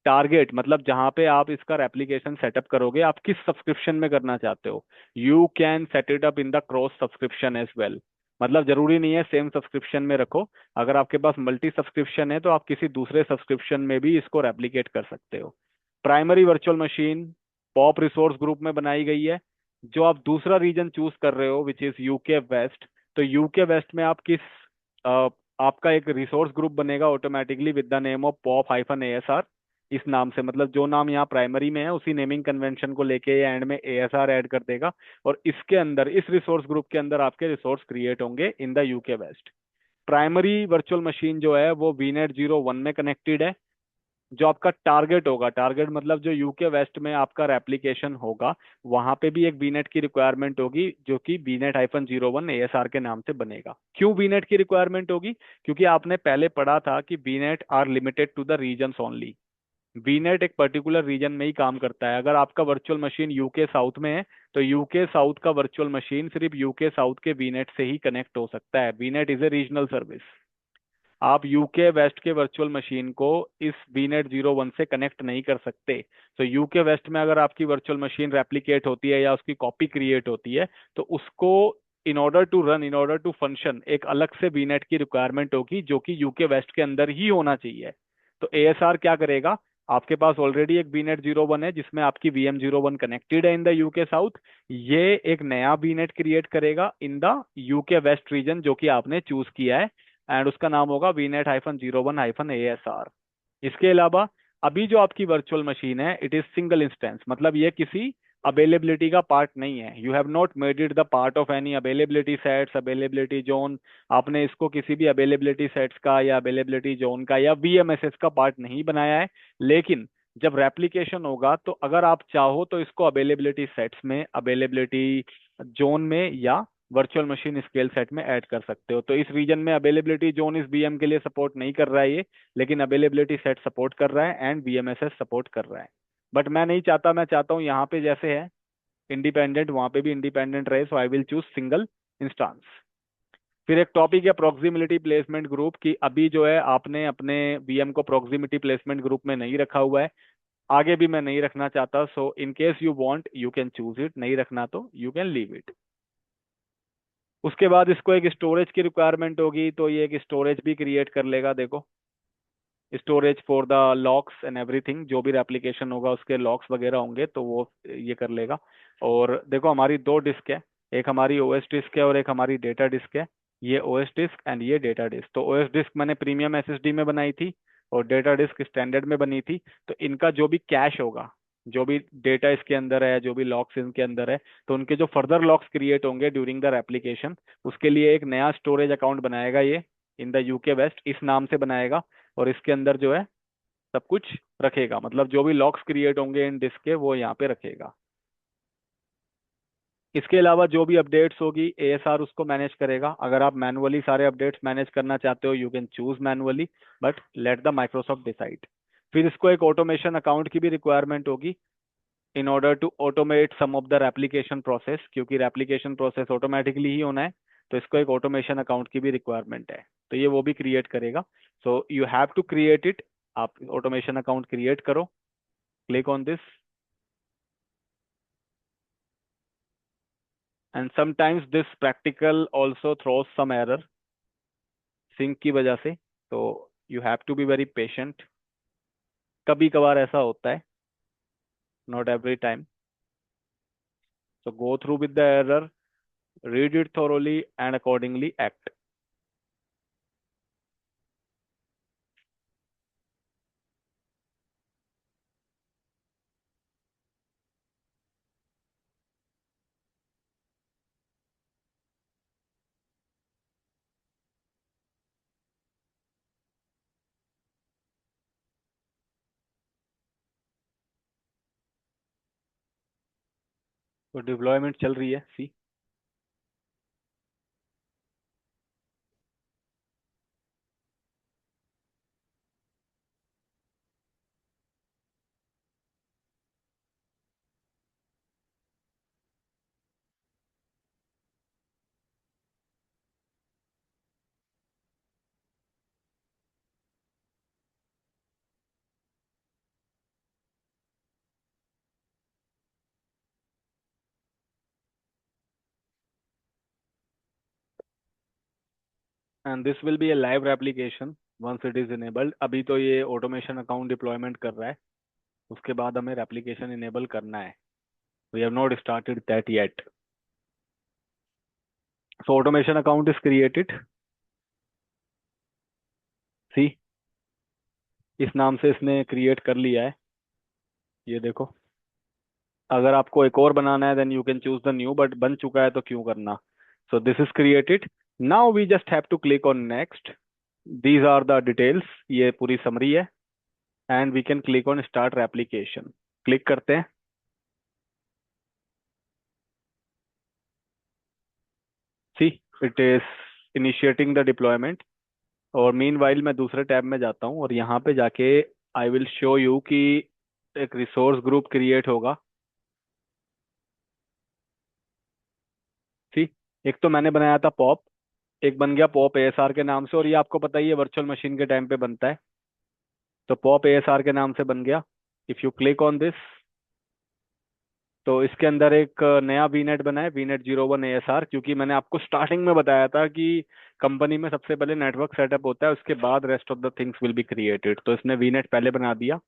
टारगेट मतलब जहां पे आप इसका रेप्लिकेशन सेटअप करोगे, आप किस सब्सक्रिप्शन में करना चाहते हो। You can set it up in the cross subscription as well. मतलब जरूरी नहीं है सेम सब्सक्रिप्शन में रखो। अगर आपके पास मल्टी सब्सक्रिप्शन है, तो आप किसी दूसरे सब्सक्रिप्शन में भी इसको रेप्लिकेट कर सकते हो। Primary virtual machine pop resource group में बनाई गई है। जो आप दूसरा रीजन चूज कर रहे हो विच इज यूके वेस्ट, तो यूके वेस्ट में आप किस अ, आपका एक रिसोर्स ग्रुप बनेगा automatically with the name of pop hyphen ASR. इस नाम से, मतलब जो नाम यहाँ प्राइमरी में है उसी नेमिंग कन्वेंशन को लेके ये एंड में एएसआर ऐड कर देगा। और इसके अंदर, इस रिसोर्स ग्रुप के अंदर आपके रिसोर्स क्रिएट होंगे in the UK west. Primary virtual machine जो है वो वीनेट 01 में कनेक्टेड है। जो आपका टारगेट होगा, टारगेट मतलब जो यूके वेस्ट में आपका रेप्लिकेशन होगा, वहां पे भी एक बीनेट की रिक्वायरमेंट होगी, जो कि बीनेट-01 एएसआर के नाम से बनेगा। क्यों बीनेट की रिक्वायरमेंट होगी? क्योंकि आपने पहले पढ़ा था कि VNet are limited to the regions only. VNet एक पर्टिकुलर रीजन में ही काम करता है। अगर आपका वर्चुअल मशीन यूके साउथ में है, तो यूके साउथ का वर्चुअल मशीन सिर्फ यूके साउथ के बीनेट से ही कनेक्ट हो सकता है। बीनेट इज ए रीजनल सर्विस। आप यूके वेस्ट के वर्चुअल मशीन को इस बीनेट 01 से कनेक्ट नहीं कर सकते। तो यूके वेस्ट में अगर आपकी वर्चुअल मशीन रेप्लिकेट होती है या उसकी कॉपी क्रिएट होती है, तो उसको इन ऑर्डर टू फंक्शन एक अलग से वीनेट की रिक्वायरमेंट होगी जो कि यूके वेस्ट के अंदर ही होना चाहिए। तो एएसआर क्या करेगा, आपके पास ऑलरेडी एक वीनेट 01 है जिसमें आपकी VM01 कनेक्टेड है इन द यूके साउथ। ये एक नया वीनेट क्रिएट करेगा इन द यूके वेस्ट रीजन जो कि आपने चूज किया है, एंड उसका नाम होगा VNet-01-ASR। इसके अलावा अभी जो आपकी वर्चुअल मशीन है इट इज सिंगल इंस्टेंस, मतलब ये किसी अवेलेबिलिटी का पार्ट नहीं है। You have not made it the part of any availability sets, availability zone. आपने इसको किसी भी अवेलेबिलिटी सेट्स का या अवेलेबिलिटी जोन का या VMSS का पार्ट नहीं बनाया है। लेकिन जब रेप्लिकेशन होगा तो अगर आप चाहो तो इसको अवेलेबिलिटी सेट्स में, अवेलेबिलिटी जोन में या वर्चुअल मशीन स्केल सेट में ऐड कर सकते हो। तो इस रीजन में अवेलेबिलिटी जोन इस VM के लिए सपोर्ट नहीं कर रहा है ये, लेकिन अवेलेबिलिटी सेट सपोर्ट कर रहा है एंड VMSS सपोर्ट कर रहा है। बट मैं नहीं चाहता, मैं चाहता हूँ यहाँ पे जैसे है इंडिपेंडेंट वहां पे भी इंडिपेंडेंट रहे, so I will choose single instance. फिर एक टॉपिक है प्रॉक्सिमिटी प्लेसमेंट ग्रुप की। अभी जो है आपने अपने VM को प्रॉक्सिमिटी प्लेसमेंट ग्रुप में नहीं रखा हुआ है, आगे भी मैं नहीं रखना चाहता। So in case you want you can choose it, नहीं रखना तो यू कैन लीव इट। उसके बाद इसको एक स्टोरेज की रिक्वायरमेंट होगी, तो ये एक स्टोरेज भी क्रिएट कर लेगा। देखो, storage for the locks and everything, जो भी एप्लीकेशन होगा उसके लॉक्स वगैरह होंगे तो वो ये कर लेगा। और देखो हमारी दो डिस्क है, एक हमारी OS डिस्क है और एक हमारी डेटा डिस्क है। ये OS डिस्क एंड ये डेटा डिस्क। तो OS डिस्क मैंने प्रीमियम SSD में बनाई थी और डेटा डिस्क स्टैंडर्ड में बनी थी। तो इनका जो भी कैश होगा, जो भी डेटा इसके अंदर है, जो भी लॉक्स इनके अंदर है, तो उनके जो फर्दर लॉक्स क्रिएट होंगे ड्यूरिंग द एप्लीकेशन, उसके लिए एक नया स्टोरेज अकाउंट बनाएगा ये इन द यूके वेस्ट, इस नाम से बनाएगा। और इसके अंदर जो है सब कुछ रखेगा, मतलब जो भी लॉक्स क्रिएट होंगे इन डिस्क के वो यहाँ पे रखेगा। इसके अलावा जो भी अपडेट्स होगी ASR उसको मैनेज करेगा। अगर आप मैनुअली सारे अपडेट्स मैनेज करना चाहते हो you can choose manually, but let the Microsoft decide. फिर इसको एक ऑटोमेशन अकाउंट की भी रिक्वायरमेंट होगी in order to automate some of the replication process, क्योंकि रेप्लिकेशन प्रोसेस ऑटोमेटिकली ही होना है। तो इसको एक ऑटोमेशन अकाउंट की भी रिक्वायरमेंट है, तो ये वो भी क्रिएट करेगा। So you have to create it. आप ऑटोमेशन अकाउंट क्रिएट करो, click on this, and sometimes this practical also throws some error sync की वजह से। तो you have to be very patient, कभी कभार ऐसा होता है, not every time. So go through with the error, read it thoroughly, and accordingly act. तो डिप्लॉयमेंट चल रही है, see. And this will be a live application once it is enabled. अभी तो ये ऑटोमेशन अकाउंट डिप्लॉयमेंट कर रहा है, उसके बाद हमें एप्लीकेशन इनेबल करना है। We have not started that yet. So automation account is created, see. इस नाम से इसने क्रिएट कर लिया है, ये देखो। अगर आपको एक और बनाना है then you can choose the new, but बन चुका है तो क्यों करना। So this is created. Now we just have to click on next. These are the details, ये पूरी समरी है, and we can click on start application. Click करते हैं, see it is initiating the deployment. और meanwhile मैं दूसरे tab में जाता हूँ और यहाँ पे जाके आई विल शो यू कि एक रिसोर्स ग्रुप क्रिएट होगा, सी। एक तो मैंने बनाया था पॉप, एक बन गया पॉप ASR के नाम से, और ये आपको पता ही है वर्चुअल मशीन के टाइम पे बनता है। तो पॉप ASR के नाम से बन गया। If you click on this, तो इसके अंदर एक नया वीनेट बना है, वीनेट 01 ASR, क्योंकि मैंने आपको स्टार्टिंग में बताया था कि कंपनी में सबसे पहले नेटवर्क सेटअप होता है, उसके बाद rest of the things will be created. तो इसने वीनेट पहले बना दिया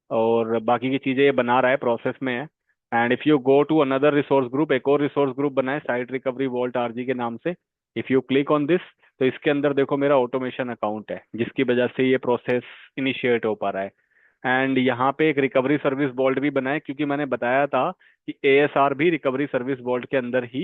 और बाकी की चीजें ये बना रहा है, प्रोसेस में है। And if you go to another resource group, एक और रिसोर्स ग्रुप बना है साइट रिकवरी वॉल्ट आरजी के नाम से। If you click on this, तो इसके अंदर देखो मेरा ऑटोमेशन अकाउंट है, जिसकी वजह से ये प्रोसेस इनिशिएट हो पा रहा है। एंड यहाँ पे एक रिकवरी सर्विस वॉल्ट भी बना है, क्योंकि मैंने बताया था कि एएसआर भी रिकवरी सर्विस वॉल्ट के अंदर ही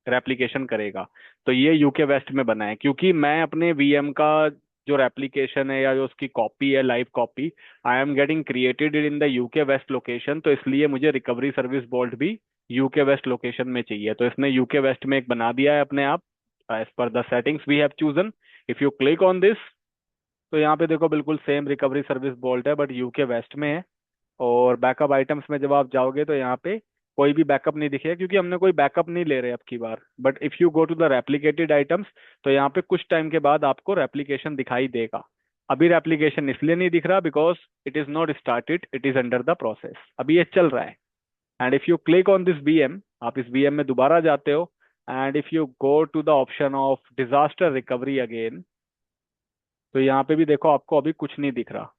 रेप्लिकेशन करेगा। तो ये यूके वेस्ट में बना है, क्योंकि मैं अपने वीएम का जो रेप्लिकेशन है या जो उसकी कॉपी है, live copy, I am getting created in the UK west location. तो इसलिए मुझे रिकवरी सर्विस वॉल्ट भी यूके वेस्ट लोकेशन में चाहिए। तो इसने यूके वेस्ट में एक बना दिया है अपने आप, as per the settings we have chosen. If you click on this, तो यहाँ पे देखो बिल्कुल सेम रिकवरी सर्विस वॉल्ट है, बट यूके वेस्ट में है। और बैकअप आइटम्स में जब आप जाओगे तो यहाँ पे कोई भी बैकअप नहीं दिखेगा, क्योंकि हमने कोई बैकअप नहीं ले रहे अब की बार। But if you go to the replicated items, तो यहाँ पे कुछ टाइम के बाद आपको रेप्लिकेशन दिखाई देगा। अभी रेप्लिकेशन इसलिए नहीं दिख रहा because it is not started, it is under the process, अभी ये चल रहा है। And if you click on this VM, आप इस वीएम में दोबारा जाते हो, and if you go to the option of disaster recovery again, तो यहाँ पे भी देखो आपको अभी कुछ नहीं दिख रहा।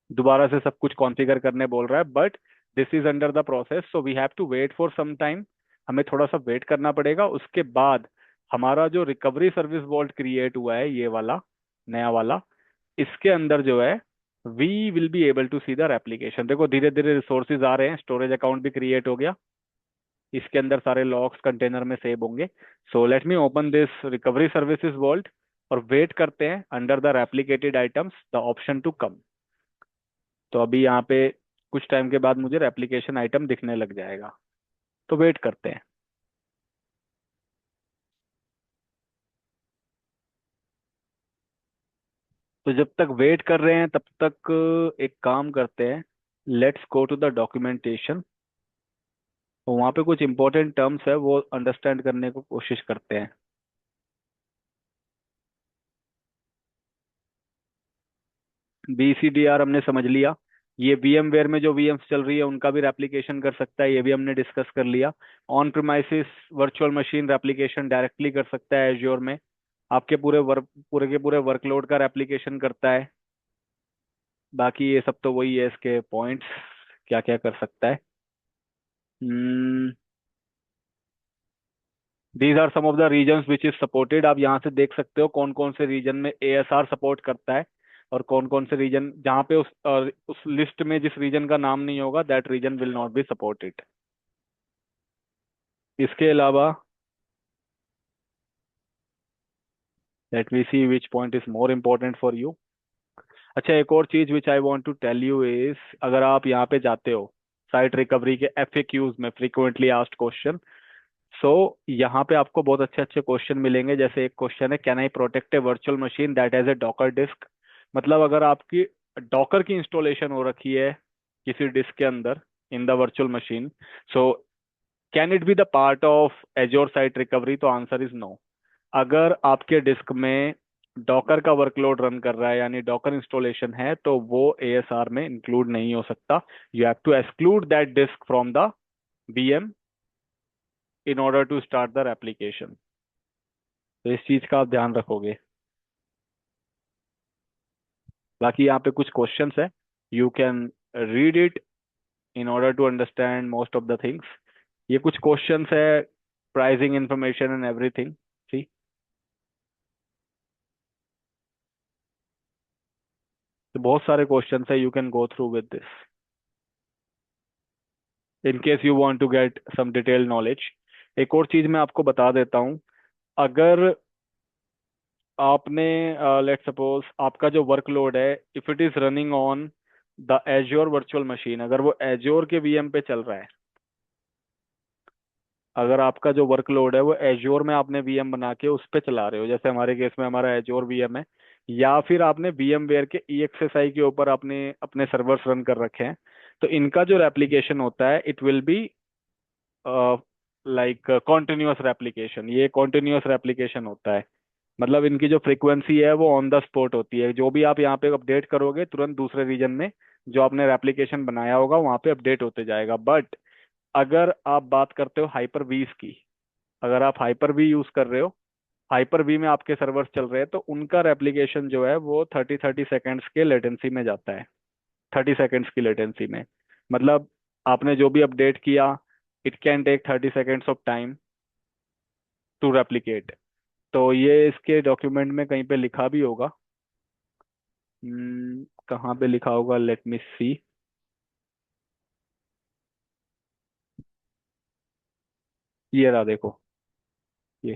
दोबारा से सब कुछ कॉन्फ़िगर करने बोल रहा है, but this is under the process, so we have to wait for some time. हमें थोड़ा सा वेट करना पड़ेगा। उसके बाद हमारा जो रिकवरी सर्विस वॉल्ट क्रिएट हुआ है, ये वाला नया वाला, इसके अंदर जो है we will be able to see the application. देखो धीरे धीरे रिसोर्सेज आ रहे हैं, स्टोरेज अकाउंट भी क्रिएट हो गया, इसके अंदर सारे लॉग्स कंटेनर में सेव होंगे। So let me open this recovery services vault और वेट करते हैं under the replicated items the option to come. तो अभी यहाँ पे कुछ टाइम के बाद मुझे रेप्लिकेशन आइटम दिखने लग जाएगा, तो वेट करते हैं। तो जब तक वेट कर रहे हैं तब तक एक काम करते हैं, let's go to the documentation. तो वहाँ पे कुछ इंपॉर्टेंट टर्म्स है, वो अंडरस्टैंड करने को कोशिश करते हैं। BCDR हमने समझ लिया। ये VMware में जो VMs चल रही है उनका भी रेप्लिकेशन कर सकता है, ये भी हमने डिस्कस कर लिया। On premises virtual machine replication directly कर सकता है एज्योर में, आपके पूरे के पूरे वर्कलोड का रेप्लिकेशन करता है। बाकी ये सब तो वही है, इसके पॉइंट्स क्या क्या कर सकता है। These are some of the regions which is supported. आप यहाँ से देख सकते हो कौन कौन से रीजन में ASR सपोर्ट करता है, और कौन कौन से रीजन जहाँ पे उस लिस्ट में जिस रीजन का नाम नहीं होगा, that reason will not be supported. इसके अलावा let we see which point is more important for you. अच्छा, एक और चीज which I want to tell you is, अगर आप यहाँ पे जाते हो साइट रिकवरी के FAQs में, फ्रीक्वेंटली आस्क्ड क्वेश्चन, सो यहाँ पे आपको बहुत अच्छे अच्छे क्वेश्चन मिलेंगे। जैसे एक क्वेश्चन है, can I protect a virtual machine that has a docker disk. मतलब अगर आपकी डॉकर की इंस्टॉलेशन हो रखी है किसी डिस्क के अंदर in the virtual machine, so can it be the part of azure site recovery, तो आंसर इज नो। अगर आपके डिस्क में डॉकर का वर्कलोड रन कर रहा है, यानी डॉकर इंस्टॉलेशन है, तो वो ASR में इंक्लूड नहीं हो सकता। You have to exclude that disk from the VM in order to start the application। तो इस चीज का आप ध्यान रखोगे। बाकी यहाँ पे कुछ क्वेश्चंस है, you can read it in order to understand most of the things. ये कुछ क्वेश्चंस है, pricing information and everything. See, तो बहुत सारे क्वेश्चंस है, you can go through with this in case you want to get some detail knowledge. एक और चीज मैं आपको बता देता हूँ, अगर आपने लेट सपोज आपका जो वर्कलोड है, if it is running on the azure virtual machine, अगर वो एज्योर के VM पे चल रहा है, अगर आपका जो वर्कलोड है वो एज्योर में आपने VM बना के उस पे चला रहे हो, जैसे हमारे केस में हमारा एज्योर VM है, या फिर आपने VMware के EXSI के ऊपर आपने अपने सर्वर्स रन कर रखे हैं, तो इनका जो रेप्लिकेशन होता है it will be like continuous replication. ये कॉन्टिन्यूअस रेप्लिकेशन होता है, मतलब इनकी जो फ्रीक्वेंसी है वो ऑन द स्पॉट होती है। जो भी आप यहाँ पे अपडेट करोगे, तुरंत दूसरे रीजन में जो आपने रेप्लिकेशन बनाया होगा वहाँ पे अपडेट होते जाएगा। बट अगर आप बात करते हो हाइपर वीज की, अगर आप हाइपर वी यूज कर रहे हो, हाइपर वी में आपके सर्वर्स चल रहे हैं, तो उनका रेप्लिकेशन जो है वो 30-30 सेकेंड्स के लेटेंसी में जाता है। 30 सेकेंड्स की लेटेंसी में, मतलब आपने जो भी अपडेट किया, it can take 30 seconds of time to replicate. तो ये इसके डॉक्यूमेंट में कहीं पे लिखा भी होगा। कहाँ पे लिखा होगा, लेट मी सी। ये रहा देखो, ये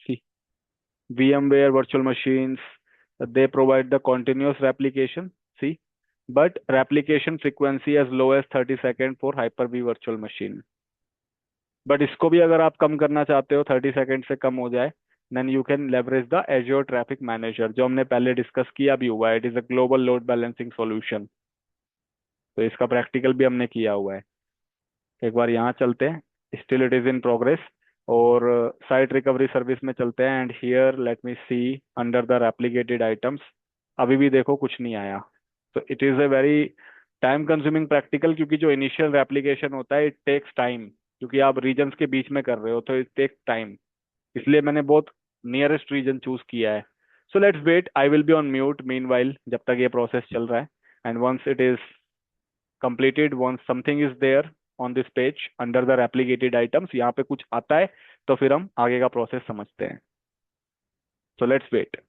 सी, VMware virtual machines, they provide the continuous replication, see, but replication frequency as low as 30 second for Hyper-V virtual machine। But इसको भी अगर आप कम करना चाहते हो, 30 सेकेंड से कम हो जाए, then you can leverage the Azure traffic manager, जो हमने पहले डिस्कस किया भी हुआ है। It is a global load balancing solution. तो इसका प्रैक्टिकल भी हमने किया हुआ है। एक बार यहाँ चलते हैं, still it is in progress, और साइट रिकवरी सर्विस में चलते हैं। And here let me see under the replicated items, अभी भी देखो कुछ नहीं आया। तो it is a very time consuming practical, क्योंकि जो इनिशियल रेप्लिकेशन होता है इट टेक्स टाइम, क्योंकि आप रीजन्स के बीच में कर रहे हो, तो इट टेक्स टाइम। इसलिए मैंने बहुत नियरेस्ट रीजन चूज किया है। So let's wait, I will be on mute meanwhile, जब तक ये प्रोसेस चल रहा है। And once it is completed, once something is there on this page under the replicated items, यहाँ पे कुछ आता है, तो फिर हम आगे का प्रोसेस समझते हैं। So let's wait.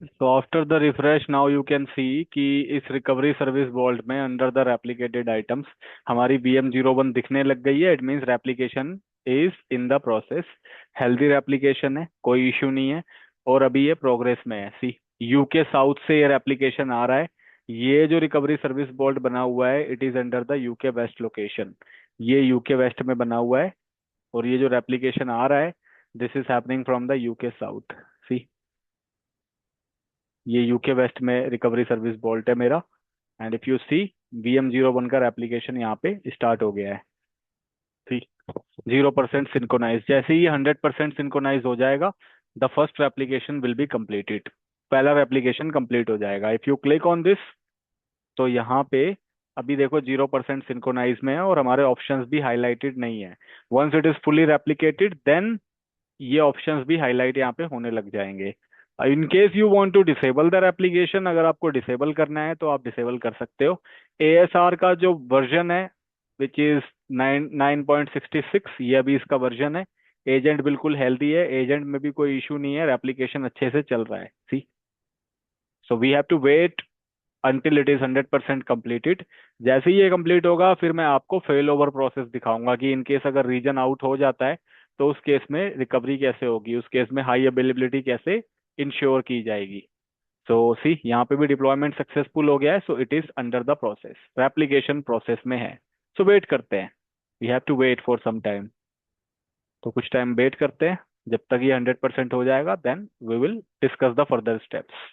So after the refresh, now you can see कि इस रिकवरी सर्विस वॉल्ट में अंडर द रेप्लिकेटेड आइटम्स हमारी BM01 दिखने लग गई है। It means replication is in the process. Healthy replication है, कोई इशू नहीं है, और अभी ये प्रोग्रेस में है। सी, यूके साउथ से ये रेप्लिकेशन आ रहा है। ये जो रिकवरी सर्विस वॉल्ट बना हुआ है, it is under the UK west location. ये यूके वेस्ट में बना हुआ है, और ये जो रेप्लिकेशन आ रहा है, this is happening from the UK south. See, ये यूके वेस्ट में रिकवरी सर्विस बोल्ट है मेरा। And if you see, BM01 का एप्लीकेशन यहाँ पे स्टार्ट हो गया है। ठीक, 0% सिंक्रोनाइज। जैसे ही 100% सिंक्रोनाइज हो जाएगा, the first application will be completed. पहला एप्लीकेशन कंप्लीट हो जाएगा। If you click on this, तो यहाँ पे अभी देखो 0% सिंक्रोनाइज में है, और हमारे ऑप्शंस भी हाईलाइटेड नहीं है। Once it is fully replicated, then ये ऑप्शंस भी हाईलाइट यहाँ पे होने लग जाएंगे। In case you want to disable that application, अगर आपको डिसेबल करना है तो आप डिसेबल कर सकते हो। ASR का जो वर्जन है, विच इज 9.66, ये अभी इसका वर्जन है। एजेंट बिल्कुल हेल्दी है, एजेंट में भी कोई इशू नहीं है, एप्लीकेशन अच्छे से चल रहा है। See, so we have to wait until it is 100% completed। जैसे ही ये कंप्लीट होगा, फिर मैं आपको फेल ओवर प्रोसेस दिखाऊंगा कि इन केस अगर रीजन आउट हो जाता है, तो उस केस में रिकवरी कैसे होगी, उस केस में हाई अवेलेबिलिटी कैसे इंश्योर की जाएगी। सो सी, यहाँ पे भी डिप्लॉयमेंट सक्सेसफुल हो गया है। So it is under the process, application process में है। सो वेट करते हैं, we have to wait for some time. तो कुछ टाइम वेट करते हैं, जब तक ये 100% हो जाएगा, then we will discuss the further steps.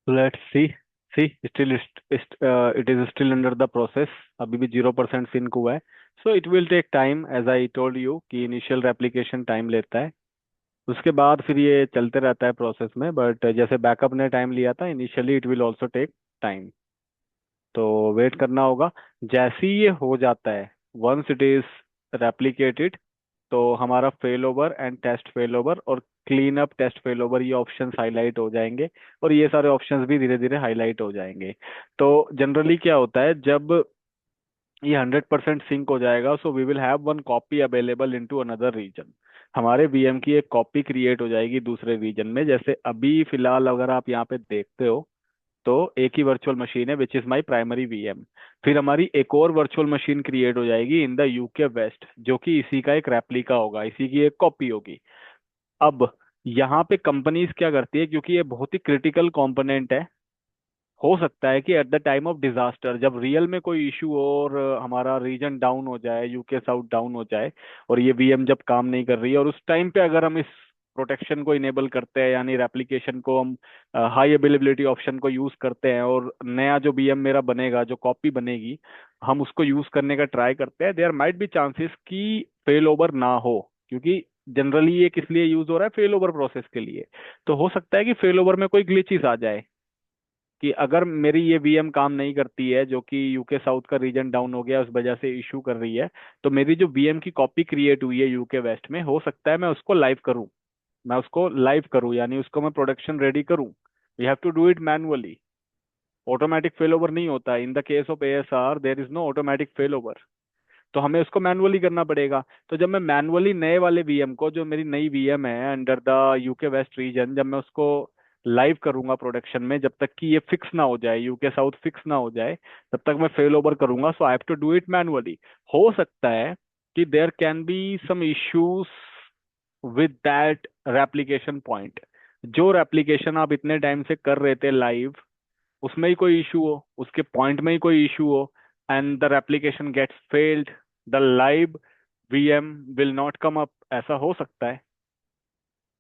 Let's see. See still it is still under the process. अभी भी 0% सिंक हुआ है। So it will take time, as I told you कि इनिशियल रेप्लिकेशन टाइम लेता है। उसके बाद फिर ये चलते रहता है प्रोसेस में, बट जैसे बैकअप ने टाइम लिया था initially, it will also take time. तो वेट करना होगा। जैसे ही ये हो जाता है, वंस इट इज रेप्लिकेटेड, तो हमारा fail over and test fail over और clean up test fail over, ये ऑप्शंस हाईलाइट हो जाएंगे। और ये सारे ऑप्शंस भी धीरे धीरे हाईलाइट हो जाएंगे। तो जनरली क्या होता है, जब ये 100% सिंक हो जाएगा, so we will have one copy available into another region. हमारे वीएम की एक कॉपी क्रिएट हो जाएगी दूसरे रीजन में। जैसे अभी फिलहाल अगर आप यहाँ पे देखते हो, तो एक ही वर्चुअल मशीन है which is my primary VM. फिर हमारी एक और वर्चुअल मशीन क्रिएट हो जाएगी इन द यूके वेस्ट, जो कि इसी का एक रेप्लिका होगा, इसी की एक कॉपी होगी। अब यहाँ पे कंपनीज क्या करती है, क्योंकि ये बहुत ही क्रिटिकल कंपोनेंट है, हो सकता है कि eight the time of disaster, जब रियल में कोई इशू हो और हमारा रीजन डाउन हो जाए, यूके साउथ डाउन हो जाए, और ये वीएम जब काम नहीं कर रही है, और उस टाइम पे अगर हम इस प्रोटेक्शन को इनेबल करते हैं, यानी रेप्लिकेशन को हम हाई अवेलेबिलिटी ऑप्शन को यूज करते हैं, और नया जो वीएम मेरा बनेगा, जो कॉपी बनेगी, हम उसको यूज करने का ट्राई करते हैं, देयर माइट बी चांसेस कि फेल ओवर ना हो। क्योंकि जनरली ये किस लिए यूज हो रहा है, फेल ओवर प्रोसेस के लिए। तो हो सकता है कि फेल ओवर में कोई ग्लिचेस आ जाए, कि अगर मेरी ये वीएम काम नहीं करती है, जो कि यूके साउथ का रीजन डाउन हो गया उस वजह से इशू कर रही है, तो मेरी जो वीएम की कॉपी क्रिएट हुई है यूके वेस्ट में, हो सकता है मैं उसको लाइव करूं। मैं उसको लाइव करूं यानी उसको मैं प्रोडक्शन रेडी करूं। We have to do it manually. Automatic fail over नहीं होता। In the case of ASR there is no automatic fail over. तो हमें उसको मैनुअली करना पड़ेगा। तो जब मैं मैनुअली नए वाले वीएम को, जो मेरी नई वीएम है under the UK west region, जब मैं उसको लाइव करूंगा प्रोडक्शन में, जब तक कि ये फिक्स ना हो जाए, यूके साउथ फिक्स ना हो जाए, तब तक मैं फेल ओवर करूंगा। So I have to do it manually. हो सकता है कि there can be some issues with that replication point. जो रेप्लिकेशन आप इतने टाइम से कर रहे थे लाइव, उसमें ही कोई इशू हो, उसके पॉइंट में ही कोई इशू हो, and the replication gets failed, the live VM will not come up, ऐसा हो सकता है।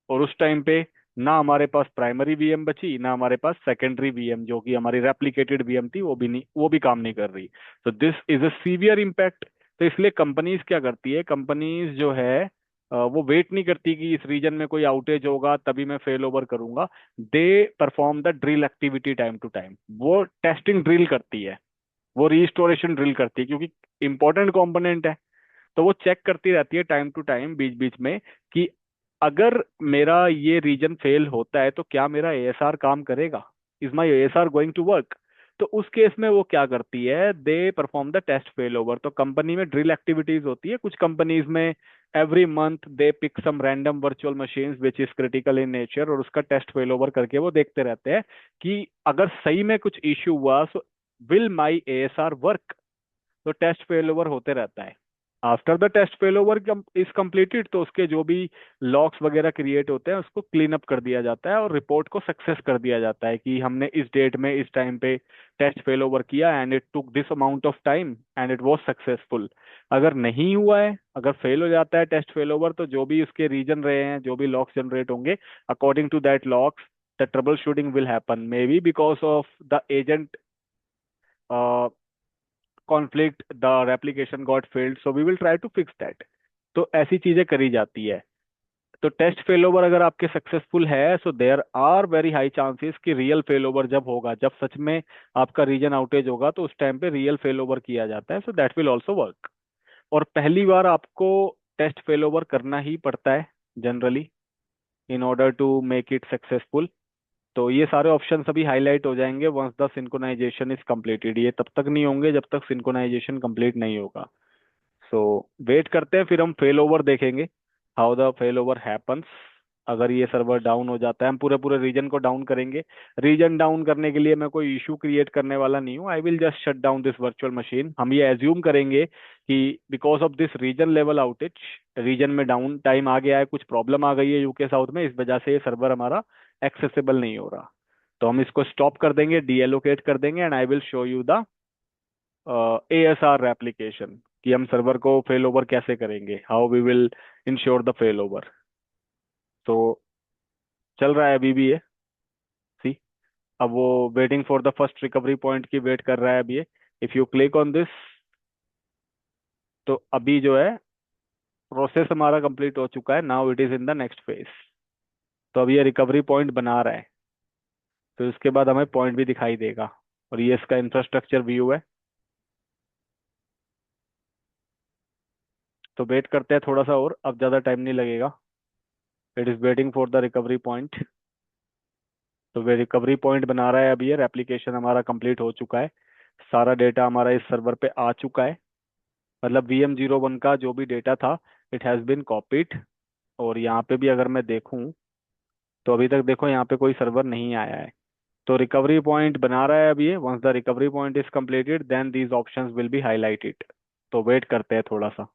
और उस टाइम पे ना हमारे पास प्राइमरी वीएम बची, ना हमारे पास सेकेंडरी वीएम, जो कि हमारी रेप्लिकेटेड वीएम थी, वो भी नहीं, वो भी काम नहीं कर रही। तो this is a severe impact. तो इसलिए कंपनीज क्या करती है, कंपनीज जो है वो वेट नहीं करती कि इस रीजन में कोई आउटेज होगा तभी मैं फेल ओवर करूंगा। They perform the drill activity time to time. वो टेस्टिंग ड्रिल करती है, वो रिस्टोरेशन ड्रिल करती है, क्योंकि इंपॉर्टेंट कंपोनेंट है। तो वो चेक करती रहती है टाइम टू टाइम, बीच बीच में, कि अगर मेरा ये रीजन फेल होता है तो क्या मेरा एएसआर काम करेगा, is my ASR going to work. तो उस केस में वो क्या करती है, they perform the test fail over. तो कंपनी में ड्रिल एक्टिविटीज होती है कुछ कंपनीज में। Every month they pick some random virtual machines which is critical in nature, और उसका टेस्ट फेल ओवर करके वो देखते रहते हैं कि अगर सही में कुछ इश्यू हुआ, so will my ASR work. तो टेस्ट फेल ओवर होते रहता है। After the test fail over is completed, तो उसके जो भी लॉग्स वगैरह क्रिएट होते हैं उसको क्लीन अप कर दिया जाता है, और रिपोर्ट को सक्सेस कर दिया जाता है कि हमने इस डेट में इस टाइम पे टेस्ट फेल ओवर किया, and it took this amount of time and it was successful. अगर नहीं हुआ है, अगर फेल हो जाता है टेस्ट फेल ओवर, तो जो भी उसके रीजन रहे हैं, जो भी लॉक्स जनरेट होंगे, according to that logs the troubleshooting will happen, maybe because of the agent conflict, the replication got failed, so we will try to fix that। तो ऐसी चीजें करी जाती है। तो टेस्ट फेल ओवर अगर आपके सक्सेसफुल है, so there are very high chances कि रियल फेल ओवर जब होगा, जब सच में आपका रीजन आउटेज होगा, तो उस टाइम पे रियल फेल ओवर किया जाता है। So that will also work. और पहली बार आपको टेस्ट फेल ओवर करना ही पड़ता है generally, in order to make it successful. तो ये सारे ऑप्शन अभी हाईलाइट हो जाएंगे once the synchronization is completed. ये तब तक नहीं होंगे जब तक सिंक्रोनाइजेशन कंप्लीट नहीं होगा। सो वेट करते हैं, फिर हम फेल ओवर देखेंगे, how the fail over happens. अगर ये सर्वर डाउन हो जाता है, हम पूरे पूरे रीजन को डाउन करेंगे। रीजन डाउन करने के लिए मैं कोई इशू क्रिएट करने वाला नहीं हूँ। I will just shut down this virtual machine. हम ये एज्यूम करेंगे कि because of this region level outage, region में डाउन टाइम आ गया है, कुछ प्रॉब्लम आ गई है यूके साउथ में, इस वजह से ये सर्वर हमारा एक्सेसिबल नहीं हो रहा। तो हम इसको स्टॉप कर देंगे, डीएलोकेट कर देंगे, and I will show you the ASR application, कि हम सर्वर को फेल ओवर कैसे करेंगे, how we will ensure the fail over. तो चल रहा है अभी भी ये। सी अब वो waiting for the first recovery point की वेट कर रहा है अभी ये। If you click on this, तो अभी जो है प्रोसेस हमारा कंप्लीट हो चुका है। Now it is in the next phase. तो अब ये रिकवरी पॉइंट बना रहा है, तो इसके बाद हमें पॉइंट भी दिखाई देगा। और ये इसका इंफ्रास्ट्रक्चर व्यू है। तो वेट करते हैं थोड़ा सा और, अब ज़्यादा टाइम नहीं लगेगा। It is waiting for the recovery point. तो वे रिकवरी पॉइंट बना रहा है अभी ये। रेप्लिकेशन हमारा कंप्लीट हो चुका है। सारा डेटा हमारा इस सर्वर पे आ चुका है। मतलब VM01 का जो भी डेटा था, इट हैज़ बीन कॉपीड। और यहाँ पे भी अगर मैं देखूँ, तो अभी तक देखो यहाँ पे कोई सर्वर नहीं आया है। तो रिकवरी पॉइंट बना रहा है अभी ये। Once the recovery point is completed, then these options will be highlighted. तो वेट करते हैं थोड़ा सा।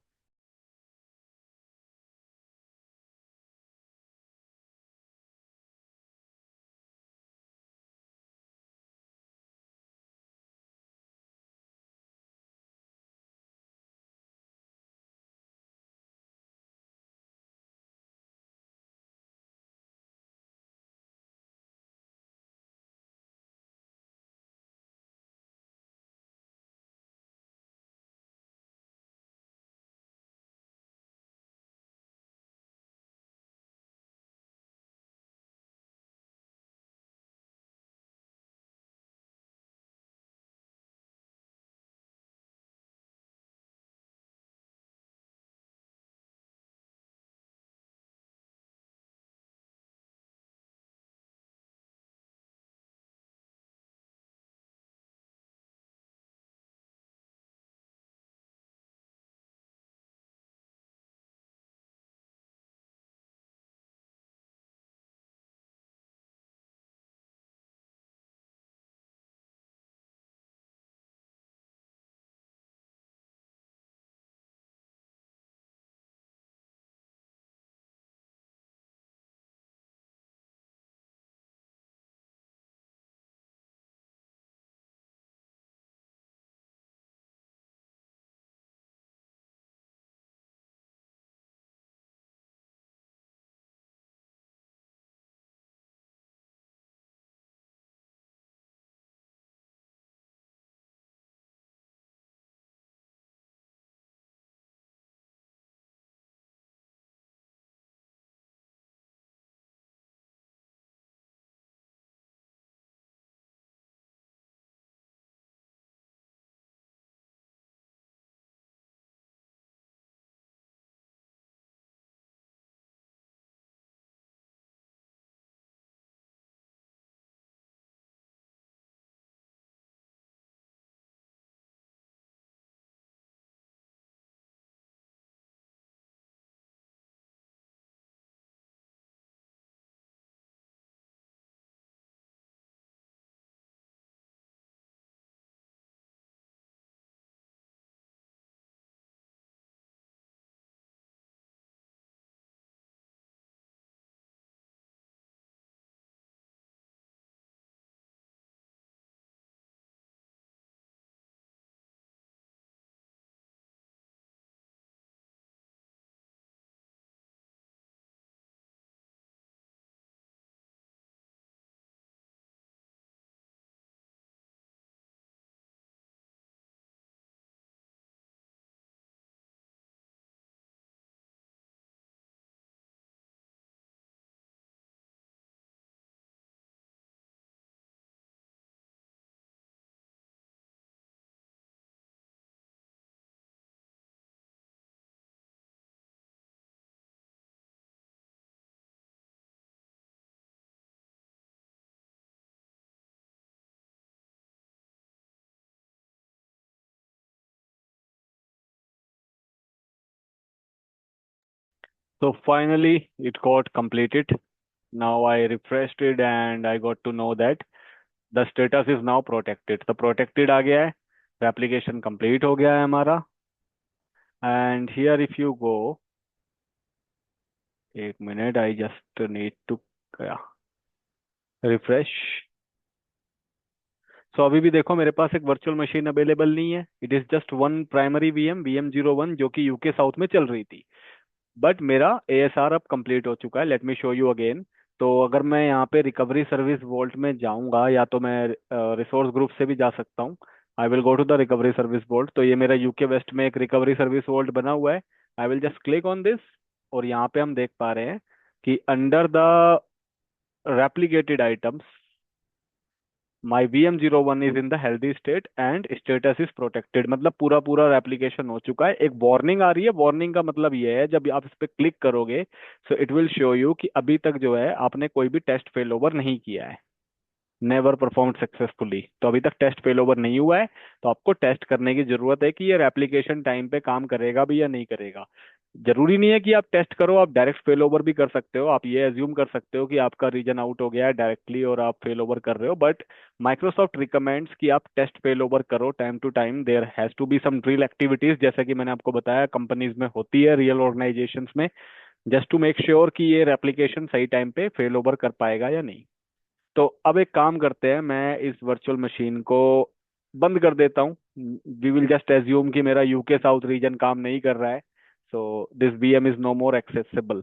So finally, it got completed. Now I refreshed it and I got to know that the status is now protected. तो protected आ गया है। The application complete हो गया है हमारा। And here if you go, एक minute, I just need to refresh. सो अभी भी देखो मेरे पास एक वर्चुअल मशीन अवेलेबल नहीं है। It is just one primary VM01 जो कि यूके साउथ में चल रही थी। बट मेरा ASR अब कंप्लीट हो चुका है। Let me show you again. तो अगर मैं यहाँ पे रिकवरी सर्विस वोल्ट में जाऊंगा, या तो मैं रिसोर्स ग्रुप से भी जा सकता हूँ। I will go to the recovery service vault. तो ये मेरा यूके वेस्ट में एक रिकवरी सर्विस वोल्ट बना हुआ है। I will just click on this. और यहाँ पे हम देख पा रहे हैं कि under the replicated items, my VM01 is in the healthy state and status is protected। मतलब पूरा पूरा रेप्लिकेशन हो चुका है। एक वार्निंग आ रही है। वार्निंग का मतलब ये है, जब आप इस पे क्लिक करोगे सो इट विल शो यू कि अभी तक जो है आपने कोई भी टेस्ट फेल ओवर नहीं किया है। Never performed successfully. तो अभी तक टेस्ट फेल ओवर नहीं हुआ है। तो आपको टेस्ट करने की जरूरत है कि ये रेप्लिकेशन टाइम पे काम करेगा भी या नहीं करेगा। जरूरी नहीं है कि आप टेस्ट करो, आप डायरेक्ट फेल ओवर भी कर सकते हो। आप ये एज्यूम कर सकते हो कि आपका रीजन आउट हो गया है डायरेक्टली और आप फेल ओवर कर रहे हो, बट माइक्रोसॉफ्ट रिकमेंड्स कि आप टेस्ट फेल ओवर करो time to time. There has to be some drill activities, जैसा कि मैंने आपको बताया कंपनीज में होती है, रियल ऑर्गेनाइजेशंस में, जस्ट टू मेक श्योर कि ये रेप्लिकेशन सही टाइम पे फेल ओवर कर पाएगा या नहीं। तो अब एक काम करते हैं, मैं इस वर्चुअल मशीन को बंद कर देता हूँ। वी विल जस्ट एज्यूम कि मेरा यूके साउथ रीजन काम नहीं कर रहा है। So this VM is no more accessible.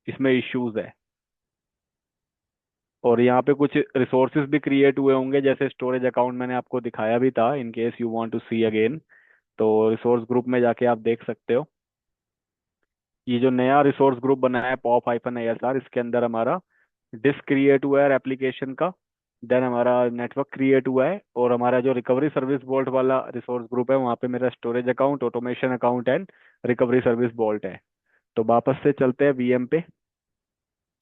इसमें इश्यूज है। और यहाँ पे कुछ रिसोर्सेज भी क्रिएट हुए होंगे, जैसे स्टोरेज अकाउंट मैंने आपको दिखाया भी था, in case you want to see again. तो रिसोर्स ग्रुप में जाके आप देख सकते हो। ये जो नया रिसोर्स ग्रुप बना है पॉप हाइफन ASR, इसके अंदर हमारा डिस्क क्रिएट हुआ है एप्लीकेशन का। देन हमारा नेटवर्क क्रिएट हुआ है, और हमारा जो रिकवरी सर्विस वॉल्ट वाला रिसोर्स ग्रुप है वहाँ पे मेरा storage account, automation account and recovery service vault है। तो वापस से चलते हैं वीएम पे।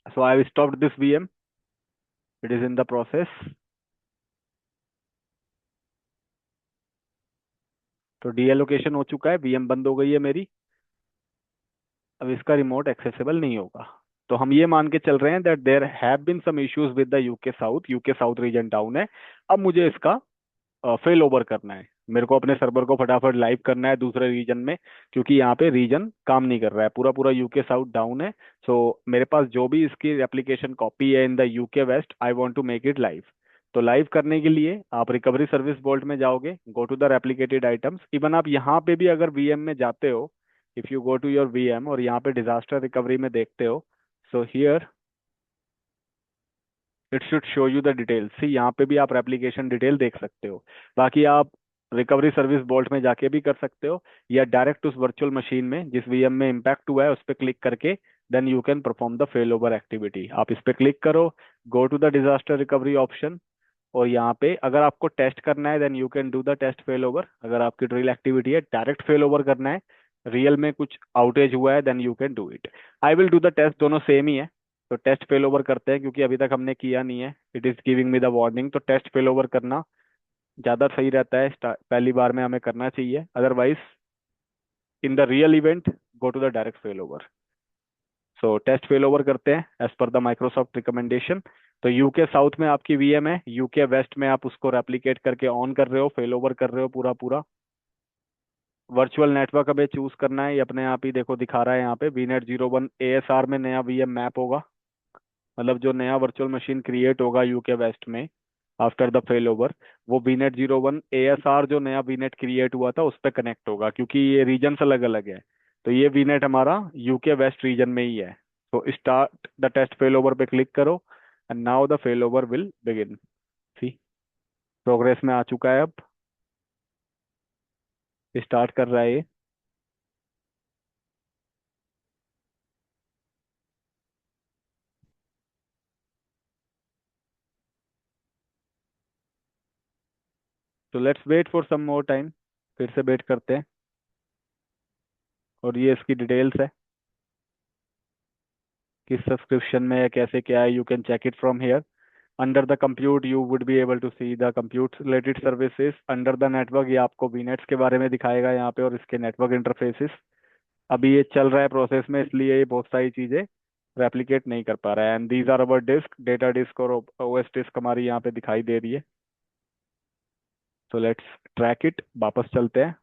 So I have stopped this VM, it is in the process. तो डीएलोकेशन हो चुका है, वीएम बंद हो गई है मेरी। अब इसका रिमोट एक्सेसिबल नहीं होगा। तो हम ये मान के चल रहे हैं that there have been some issues with the UK south region down है। अब मुझे इसका फेल ओवर करना है। मेरे को अपने सर्वर को फटाफट लाइव करना है दूसरे रीजन में, क्योंकि यहाँ पे रीजन काम नहीं कर रहा है, पूरा पूरा यूके साउथ डाउन है। सो मेरे पास जो भी इसकी एप्लीकेशन कॉपी है in the UK west, I want to make it live. तो लाइव करने के लिए आप रिकवरी सर्विस वोल्ट में जाओगे, go to the replicated items. Even आप यहाँ पे भी अगर वीएम में जाते हो, if you go to your VM और यहाँ पे डिजास्टर रिकवरी में देखते हो, so here it should show you the details. See यहाँ पे भी आप रेप्लिकेशन डिटेल देख सकते हो। बाकी आप रिकवरी सर्विस वॉल्ट में जाके भी कर सकते हो, या डायरेक्ट उस वर्चुअल मशीन में जिस वीएम में इम्पैक्ट हुआ है उस पर क्लिक करके then you can perform the fail over activity. आप इस पे क्लिक करो, go to the disaster recovery option, और यहाँ पे अगर आपको टेस्ट करना है then you can do the test fail over. अगर आपकी ड्रिल एक्टिविटी है डायरेक्ट फेल ओवर करना है, रियल में कुछ आउटेज हुआ है, then you can do it. I will do the test, दोनों सेम ही है। तो टेस्ट फेल ओवर करते हैं, क्योंकि अभी तक हमने किया नहीं है, it is giving me the warning. तो टेस्ट फेल ओवर करना ज़्यादा सही रहता है, पहली बार में हमें करना चाहिए। Otherwise in the real event go to the direct fail over. So test fail over करते हैं as per the Microsoft recommendation. तो यूके साउथ में आपकी वीएम है, यूके वेस्ट में आप उसको रेप्लिकेट करके ऑन कर रहे हो, फेल ओवर कर रहे हो पूरा पूरा। वर्चुअल नेटवर्क अभी चूज करना है, ये अपने आप ही देखो दिखा रहा है यहाँ पे VNet 01 ASR में नया वीएम मैप होगा। मतलब जो नया वर्चुअल मशीन क्रिएट होगा यूके वेस्ट में आफ्टर द फेल ओवर, वो VNet 01 ASR जो नया वीनेट क्रिएट हुआ था उस पर कनेक्ट होगा, क्योंकि ये रीजन्स अलग अलग है। तो ये वीनेट हमारा यूके वेस्ट रीजन में ही है। तो start the test fail over पे क्लिक करो and now the fail over will begin. See progress में आ चुका है, अब स्टार्ट कर रहा है ये। तो let's wait for some more time, फिर से वेट करते हैं। और ये इसकी डिटेल्स है, किस सब्सक्रिप्शन में है, कैसे क्या है, you can check it from here. Under the compute you would be able to see the compute related services. Under the network ये आपको वीनेट्स के बारे में दिखाएगा यहाँ पे, और इसके नेटवर्क इंटरफेसेस। अभी ये चल रहा है प्रोसेस में, इसलिए ये बहुत सारी चीजें रेप्लिकेट नहीं कर पा रहा है। And these are our disk, data disk और ओएस डिस्क हमारी यहाँ पे दिखाई दे रही है। तो लेट्स ट्रैक इट, वापस चलते हैं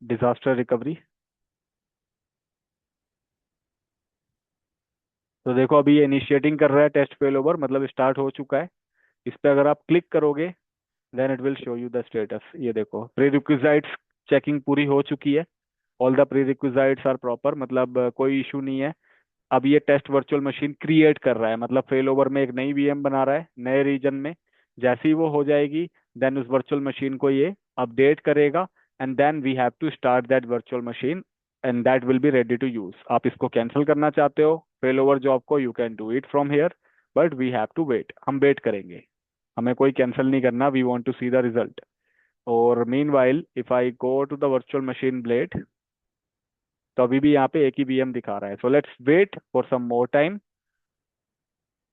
डिजास्टर रिकवरी। तो देखो अभी ये इनिशिएटिंग कर रहा है टेस्ट फेल ओवर, मतलब स्टार्ट हो चुका है। इस पे अगर आप क्लिक करोगे then it will show you the status. ये देखो प्री रिक्विजाइट्स चेकिंग पूरी हो चुकी है। All the prerequisites are proper, मतलब कोई इशू नहीं है। अब ये टेस्ट वर्चुअल मशीन क्रिएट कर रहा है, मतलब फेल ओवर में एक नई वीएम बना रहा है नए रीजन में। जैसे ही वो हो जाएगी, देन उस वर्चुअल मशीन को ये अपडेट करेगा, and then we have to start that virtual machine, and that will be ready to use. आप इसको कैंसिल करना चाहते हो फेल ओवर जॉब को, you can do it from here, but we have to wait, हम wait करेंगे। हमें कोई कैंसिल नहीं करना, we want to see the result. और meanwhile if I go to the virtual machine blade, तो अभी भी यहाँ पे एक ही वीएम दिखा रहा है। So let's wait for some more time,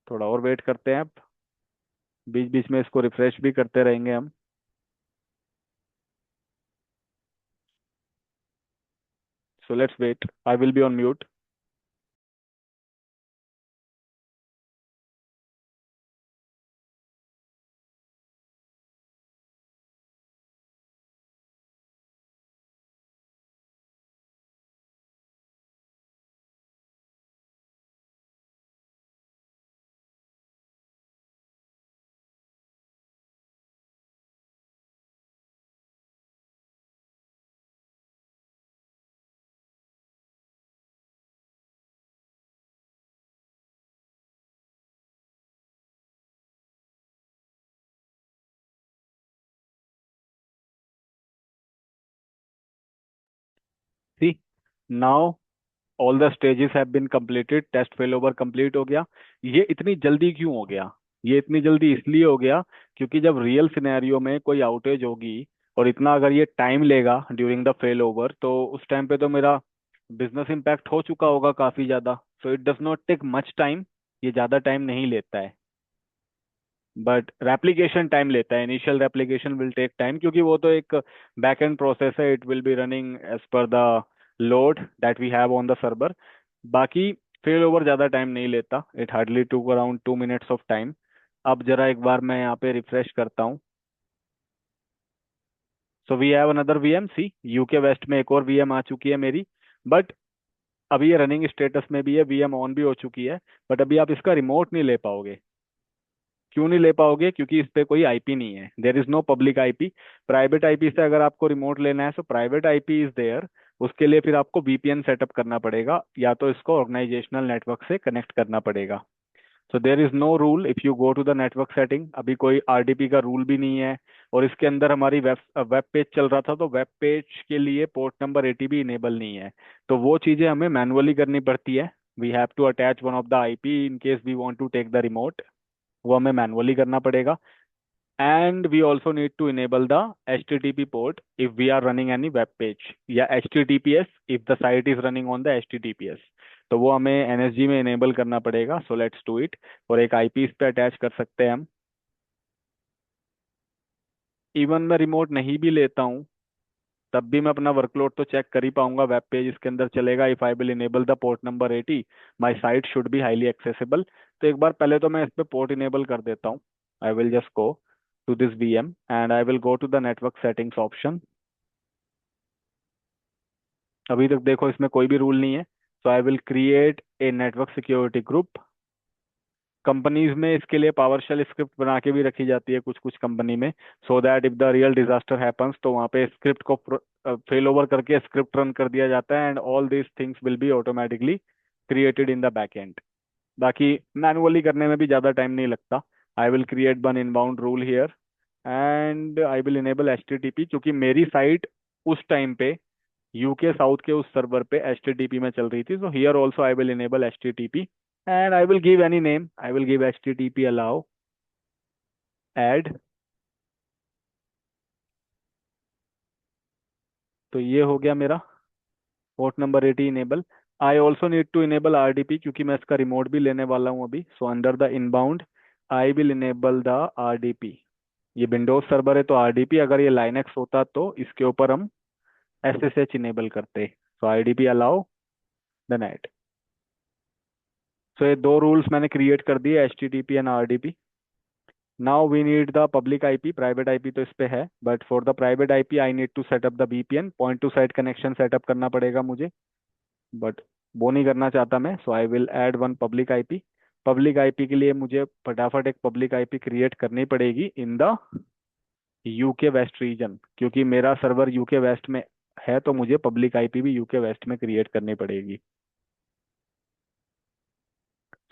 थोड़ा और वेट करते हैं अब। बीच बीच में इसको रिफ्रेश भी करते रहेंगे हम। So let's wait, I will be on mute. See, now all the stages have been completed, test fail over complete हो गया। ये इतनी जल्दी क्यों हो गया? ये इतनी जल्दी इसलिए हो गया क्योंकि जब रियल सिनेरियो में कोई आउटेज होगी और इतना अगर ये टाइम लेगा ड्यूरिंग द फेल ओवर, तो उस टाइम पे तो मेरा बिजनेस इम्पैक्ट हो चुका होगा काफी ज्यादा। So it does not take much time, ये ज्यादा टाइम नहीं लेता है। बट रेप्लिकेशन टाइम लेता है, initial replication will take time, क्योंकि वो तो एक बैक एंड प्रोसेस है, it will be running as per the load that we have on the server. बाकी फेल ओवर ज़्यादा टाइम नहीं लेता, it hardly to around 2 minutes of time. अब जरा एक बार मैं यहाँ पे रिफ्रेश करता हूँ। So we have another VM, see UK west में एक और वीएम आ चुकी है मेरी। बट अभी ये रनिंग स्टेटस में भी है, वीएम ऑन भी हो चुकी है, बट अभी आप इसका रिमोट नहीं ले पाओगे। क्यों नहीं ले पाओगे? क्योंकि इस पे कोई आईपी नहीं है, there is no public IP. Private IP से अगर आपको रिमोट लेना है, so private IP is there. उसके लिए फिर आपको वीपीएन सेटअप करना पड़ेगा, या तो इसको ऑर्गेनाइजेशनल नेटवर्क से कनेक्ट करना पड़ेगा। So there is no rule if you go to the network setting, अभी कोई आरडीपी का रूल भी नहीं है। और इसके अंदर हमारी वेब वेब पेज चल रहा था, तो वेब पेज के लिए पोर्ट नंबर 80 भी इनेबल नहीं है। तो वो चीज़ें हमें मैनुअली करनी पड़ती है। We have to attach one of the IP in case we want to take the remote, वो हमें मैनुअली करना पड़ेगा। And we also need to enable the HTTP port if we are running any web page, या HTTPS if the site is running on the HTTPS। तो वो हमें NSG में enable करना पड़ेगा। So let's do it. और एक IP इस पे अटैच कर सकते हैं हम। इवन मैं रिमोट नहीं भी लेता हूँ, तब भी मैं अपना वर्कलोड तो चेक कर ही पाऊंगा। वेब पेज इसके अंदर चलेगा। If I will enable the port number 80, my site should be highly accessible. तो एक बार पहले तो मैं इस पे पोर्ट इनेबल कर देता हूँ। I will just go to this VM and I will go to the network settings option. अभी तक देखो इसमें कोई भी रूल नहीं है। So I will create a network security group. Companies में इसके लिए पावरशेल स्क्रिप्ट बना के भी रखी जाती है कुछ कुछ कंपनी में, so that if the real disaster happens, तो वहाँ पे स्क्रिप्ट को फेल ओवर करके स्क्रिप्ट रन कर दिया जाता है, and all these things will be automatically created in the back and. बाकी मैनुअली करने में भी ज़्यादा टाइम नहीं लगता। आई will create one inbound rule here, and I will enable HTTP, क्योंकि मेरी साइट उस टाइम पे यूके साउथ के उस सर्वर पे HTTP में चल रही थी। So here also I will enable HTTP, and I will give any name. I will give HTTP allow, add। तो ये हो गया मेरा port number 80 enable. I also need to enable RDP, क्योंकि मैं इसका रिमोट भी लेने वाला हूँ अभी। So under the inbound I will enable the RDP। ये विंडोज सर्वर है तो RDP, अगर ये लाइनक्स होता तो इसके ऊपर हम SSH इनेबल करते। So IDP allow the net. So ये दो रूल्स मैंने क्रिएट कर दिए, HTTP and RDP। Now we need the public IP. Private IP तो इस पे है, but for the private IP I need to setup the VPN, point to site connection setup करना पड़ेगा मुझे। बट वो नहीं करना चाहता मैं, so I will add one public IP. Public IP के लिए मुझे फटाफट एक पब्लिक आईपी क्रिएट करनी पड़ेगी इन द यूके वेस्ट रीजन, क्योंकि मेरा सर्वर यूके वेस्ट में है, तो मुझे पब्लिक आईपी भी यूके वेस्ट में क्रिएट करनी पड़ेगी।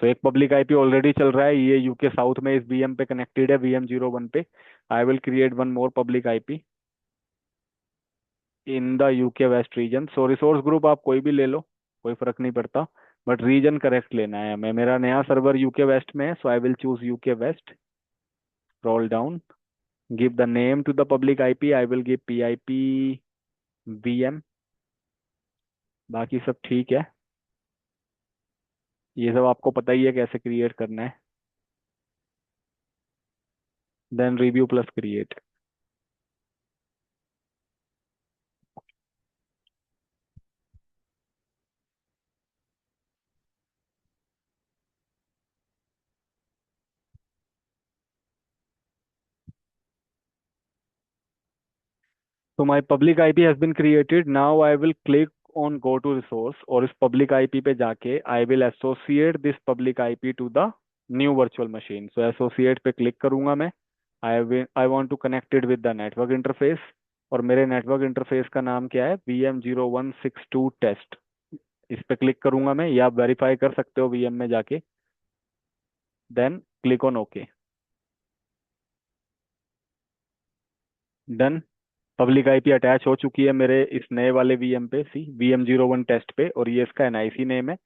तो एक पब्लिक आईपी ऑलरेडी चल रहा है, ये यूके साउथ में इस वीएम पे कनेक्टेड है, VM01 पे। I will create one more public IP in the UK west region. So resource group आप कोई भी ले लो, कोई फर्क नहीं पड़ता, बट रीजन करेक्ट लेना है हमें। मेरा नया सर्वर यूके वेस्ट में है, so I will choose UK west. Roll down, give the name to the public IP, I will give PIP VM। बाकी सब ठीक है, ये सब आपको पता ही है कैसे क्रिएट करना है। Then review plus create. तो my public IP has been created, now I will click on go to resource, और इस पब्लिक आईपी पे जाके I will associate this public IP to the new virtual machine. So associate पे click करूंगा मैं। I want to connect it with the network interface, और मेरे network interface का नाम क्या है, VM0162 टेस्ट। इस पे क्लिक करूंगा मैं, या आप वेरीफाई कर सकते हो VM में जाके। Then click on okay. Done. Public IP attach हो चुकी है मेरे इस नए वाले वीएम पे, सी VM01 टेस्ट पे, और ये इसका NIC नेम है।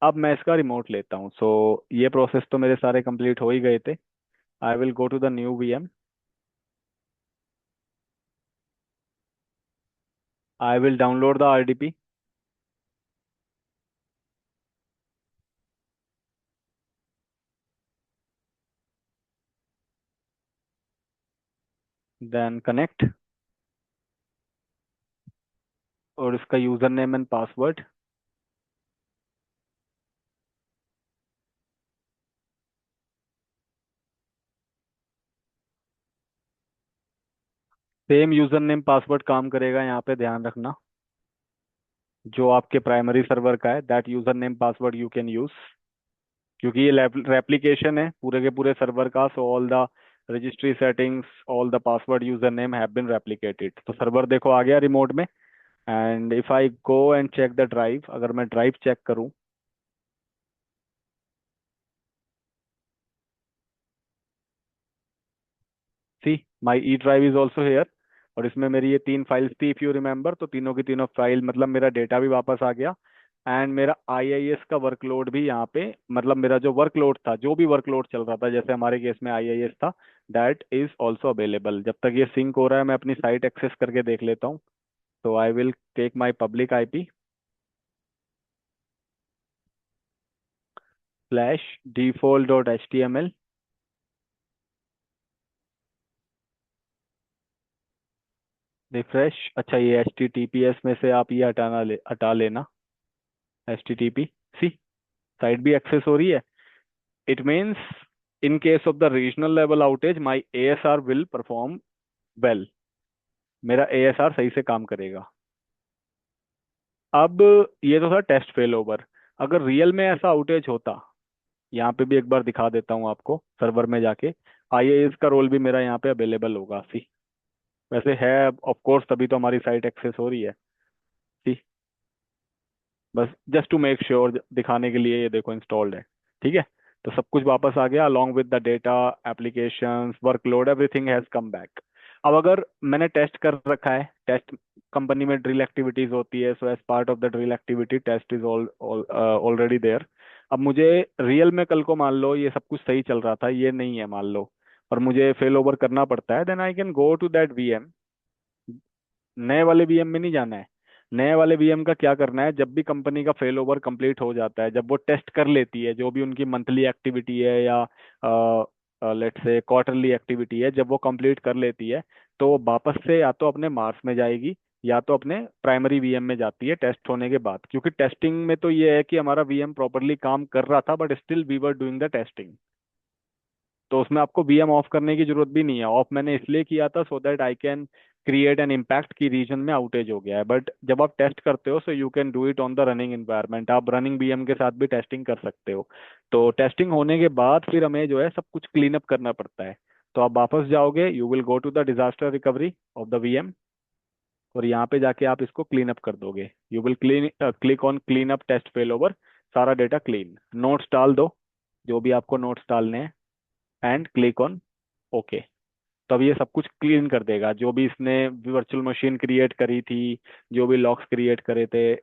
अब मैं इसका रिमोट लेता हूँ। सो ये प्रोसेस तो मेरे सारे कंप्लीट हो ही गए थे। I will go to the new VM। I will download the RDP। Then connect, और इसका user name and password. Same user name password काम करेगा यहाँ पे, ध्यान रखना। जो आपके प्राइमरी सर्वर का है, that user name password you can use, क्योंकि ये रेप्लिकेशन है पूरे के पूरे सर्वर का। So all the registry settings, all the password user name have been replicated. तो सर्वर देखो आ गया रिमोट में। And if I go and check the drive, अगर मैं ड्राइव चेक करूं, see my E drive is also here. और इसमें मेरी ये 3 फाइल्स थी, इफ यू रिमेंबर, तो तीनों की तीनों फाइल, मतलब मेरा डेटा भी वापस आ गया। एंड मेरा IIS का वर्कलोड भी यहाँ पे, मतलब मेरा जो वर्कलोड था, जो भी वर्कलोड चल रहा था, जैसे हमारे केस में IIS था, दैट इज ऑल्सो अवेलेबल। जब तक ये सिंक हो रहा है, मैं अपनी साइट एक्सेस करके देख लेता हूँ। तो I will take my public IP slash default.html। Refresh, अच्छा ये HTTPS में से आप ये हटा लेना, HTTP। सी साइट भी एक्सेस हो रही है। It means in case of the regional level outage, my ASR will perform well. मेरा ASR सही से काम करेगा। अब ये तो था टेस्ट फेल ओवर। अगर रियल में ऐसा आउटेज होता, यहाँ पे भी एक बार दिखा देता हूँ आपको, सर्वर में जाके IIS का रोल भी मेरा यहाँ पे अवेलेबल होगा। सी वैसे है, ऑफ कोर्स, तभी तो हमारी साइट एक्सेस हो रही है। सी बस जस्ट टू मेक श्योर दिखाने के लिए, ये देखो इंस्टॉल्ड है। ठीक है, तो सब कुछ वापस आ गया, along with the data, applications, workload, everything has come back. अब अगर मैंने टेस्ट कर रखा है, टेस्ट कंपनी में ड्रिल एक्टिविटीज होती है, so as part of the drill activity test is already there. अब मुझे रियल में कल को मान लो ये सब कुछ सही चल रहा था, ये नहीं है मान लो, और मुझे फेल ओवर करना पड़ता है, then I can go to that VM। नए वाले VM में नहीं जाना है। नए वाले VM का क्या करना है, जब भी कंपनी का फेल ओवर कंप्लीट हो जाता है, जब वो टेस्ट कर लेती है जो भी उनकी मंथली एक्टिविटी है, या लेट्स से क्वार्टरली एक्टिविटी है, जब वो कंप्लीट कर लेती है, तो वो वापस से या तो अपने मार्स में जाएगी, या तो अपने प्राइमरी VM में जाती है टेस्ट होने के बाद। क्योंकि टेस्टिंग में तो ये है कि हमारा VM प्रॉपरली काम कर रहा था, but still we were doing the testing. तो उसमें आपको VM ऑफ करने की जरूरत भी नहीं है। ऑफ मैंने इसलिए किया था, so that I can create an impact की रीजन में आउटेज हो गया है। बट जब आप टेस्ट करते हो, so you can do it on the running environment, आप रनिंग VM के साथ भी टेस्टिंग कर सकते हो। तो टेस्टिंग होने के बाद फिर हमें जो है सब कुछ क्लीन अप करना पड़ता है। तो आप वापस जाओगे, you will go to the disaster recovery of the VM, और यहाँ पे जाके आप इसको क्लीन अप कर दोगे। You will click on clean up test fail over, सारा डेटा क्लीन, नोट्स डाल दो। जो भी आपको नोट्स डालने हैं, एंड क्लिक ऑन ओके। तो अब ये सब कुछ क्लीन कर देगा, जो भी इसने वर्चुअल मशीन क्रिएट करी थी, जो भी लॉक्स क्रिएट करे थे,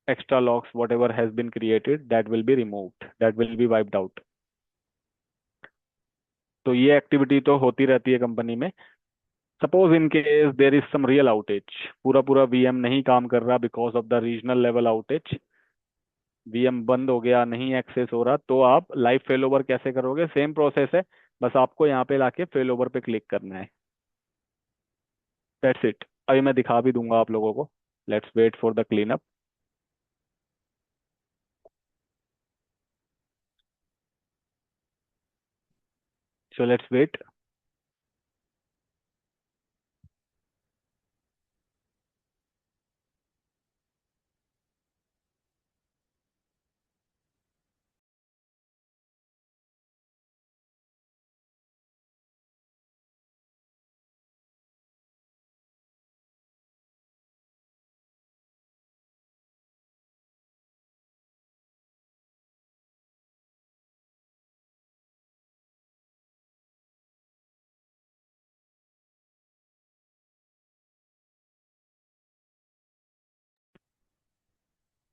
extra locks whatever has been created, that will be removed, that will be wiped out. तो ये एक्टिविटी तो होती रहती है कंपनी में। Suppose in case there is some real outage, पूरा पूरा वीएम नहीं काम कर रहा because of the regional level outage, VM बंद हो गया, नहीं एक्सेस हो रहा, तो आप लाइव फेल ओवर कैसे करोगे? सेम प्रोसेस है, बस आपको यहाँ पे लाके फेल ओवर पे क्लिक करना है। That's it. अभी मैं दिखा भी दूंगा आप लोगों को। Let's wait for the clean up. So let's wait.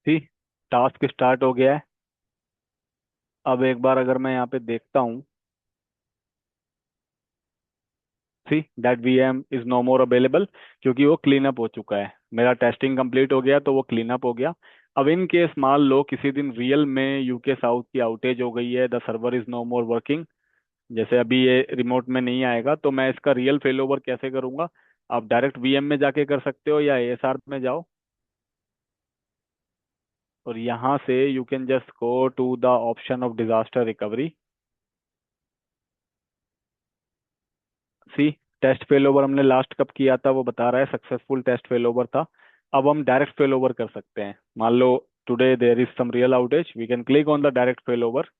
See, task start हो गया है। अब एक बार अगर मैं यहाँ पे देखता हूँ, see that VM is no more available, क्योंकि वो क्लीन अप हो चुका है। मेरा टेस्टिंग कंप्लीट हो गया तो वो क्लीन अप हो गया। अब इन केस मान लो किसी दिन रियल में यूके साउथ की आउटेज हो गई है, the server is no more working, जैसे अभी ये रिमोट में नहीं आएगा, तो मैं इसका रियल फेल ओवर कैसे करूंगा? आप डायरेक्ट वीएम में जाके कर सकते हो, या एएसआर में जाओ और यहाँ से you can just go to the option of disaster recovery. See, test fail over हमने लास्ट कब किया था वो बता रहा है, सक्सेसफुल टेस्ट फेल ओवर था। अब हम डायरेक्ट फेल ओवर कर सकते हैं। मान लो today there is some real outage, we can click on the direct fail over.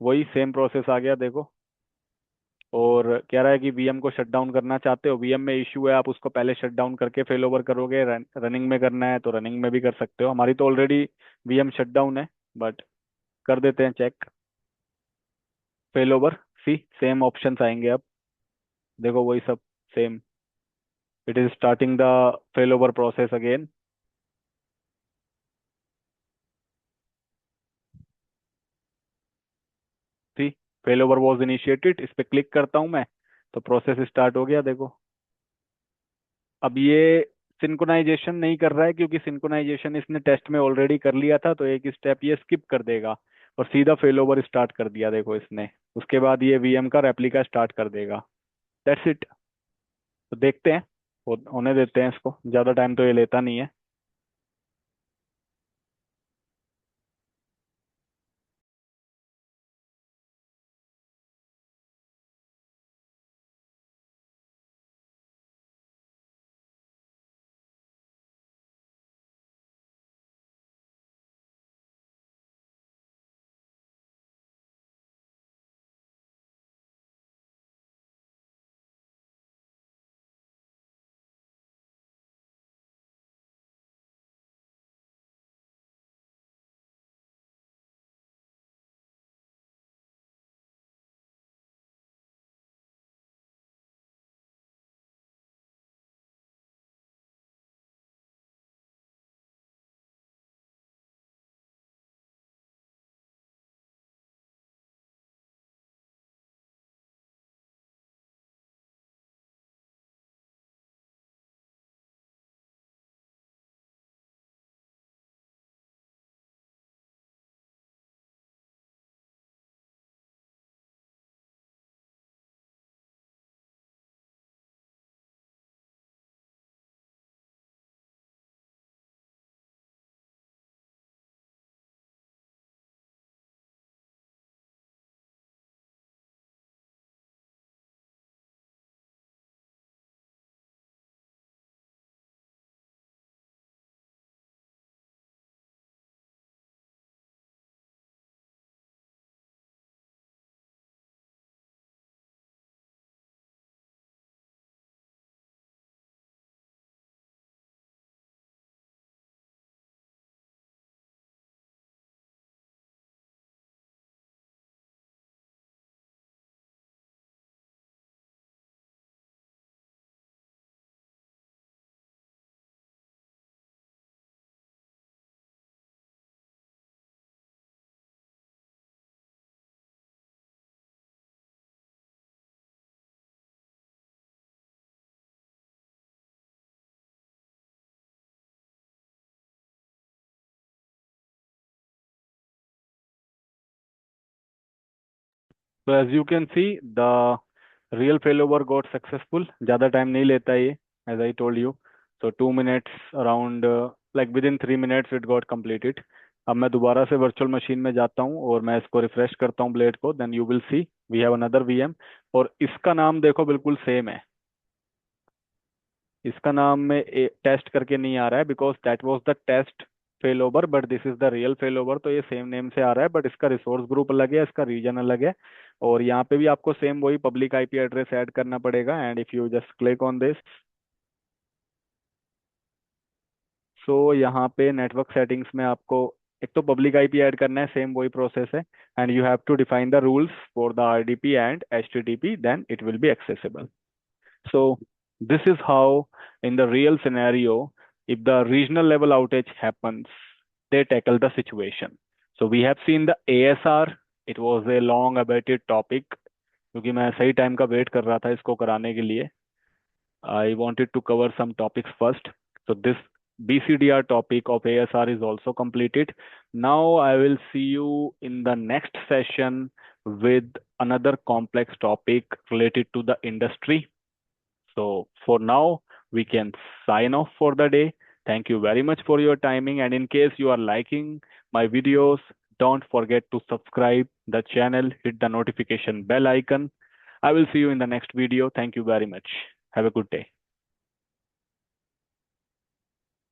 वही सेम प्रोसेस आ गया देखो। और कह रहा है कि वीएम को शट डाउन करना चाहते हो, वीएम में इशू है, आप उसको पहले शट डाउन करके फेल ओवर करोगे, रनिंग में करना है तो रनिंग में भी कर सकते हो। हमारी तो ऑलरेडी वीएम शट डाउन है, बट कर देते हैं check. Fail over, see same options आएंगे अब, देखो वही सब same. It is starting the fail over process again. See, fail over was initiated, इस पे क्लिक करता हूं मैं तो प्रोसेस स्टार्ट हो गया देखो। अब ये सिंक्रोनाइजेशन नहीं कर रहा है, क्योंकि सिंक्रोनाइजेशन इसने टेस्ट में ऑलरेडी कर लिया था, तो एक स्टेप ये स्किप कर देगा और सीधा फेल ओवर स्टार्ट कर दिया देखो इसने। उसके बाद ये वीएम का रेप्लिका स्टार्ट कर देगा। That's it. तो देखते हैं, होने देते हैं इसको, ज़्यादा टाइम तो ये लेता नहीं है। So as you can see, the real failover got successful. ज़्यादा टाइम नहीं लेता ये, as I told you. So 2 minutes around, like within 3 minutes it got completed. अब मैं दोबारा से वर्चुअल मशीन में जाता हूँ और मैं इसको रिफ्रेश करता हूँ ब्लेड को, then you will see we have another VM. और इसका नाम देखो बिल्कुल सेम है। इसका नाम में टेस्ट करके नहीं आ रहा है, because that was the test fail over, but this is the real fail over. तो ये सेम नेम से आ रहा है, बट इसका रिसोर्स ग्रुप अलग है, इसका रीजन अलग है। और यहाँ पे भी आपको सेम वही पब्लिक आईपी एड्रेस ऐड करना पड़ेगा, and if you just click on this, so यहाँ पे नेटवर्क सेटिंग्स में आपको एक तो पब्लिक आईपी ऐड करना है, सेम वही प्रोसेस है। And you have to define the rules for the RDP and HTTP, then it will be accessible. So this is how, in the real scenario, if the regional level outage happens, they tackle the situation. So we have seen the ASR. It was a long awaited topic, क्योंकि मैं सही time का wait कर रहा था इसको कराने के लिए। I wanted to cover some topics first. So this BCDR topic of ASR is also completed. Now I will see you in the next session with another complex topic related to the industry. So for now, we can sign off for the day. Thank you very much for your timing. And in case you are liking my videos, don't forget to subscribe the channel, hit the notification bell icon. I will see you in the next video. Thank you very much. Have a good day.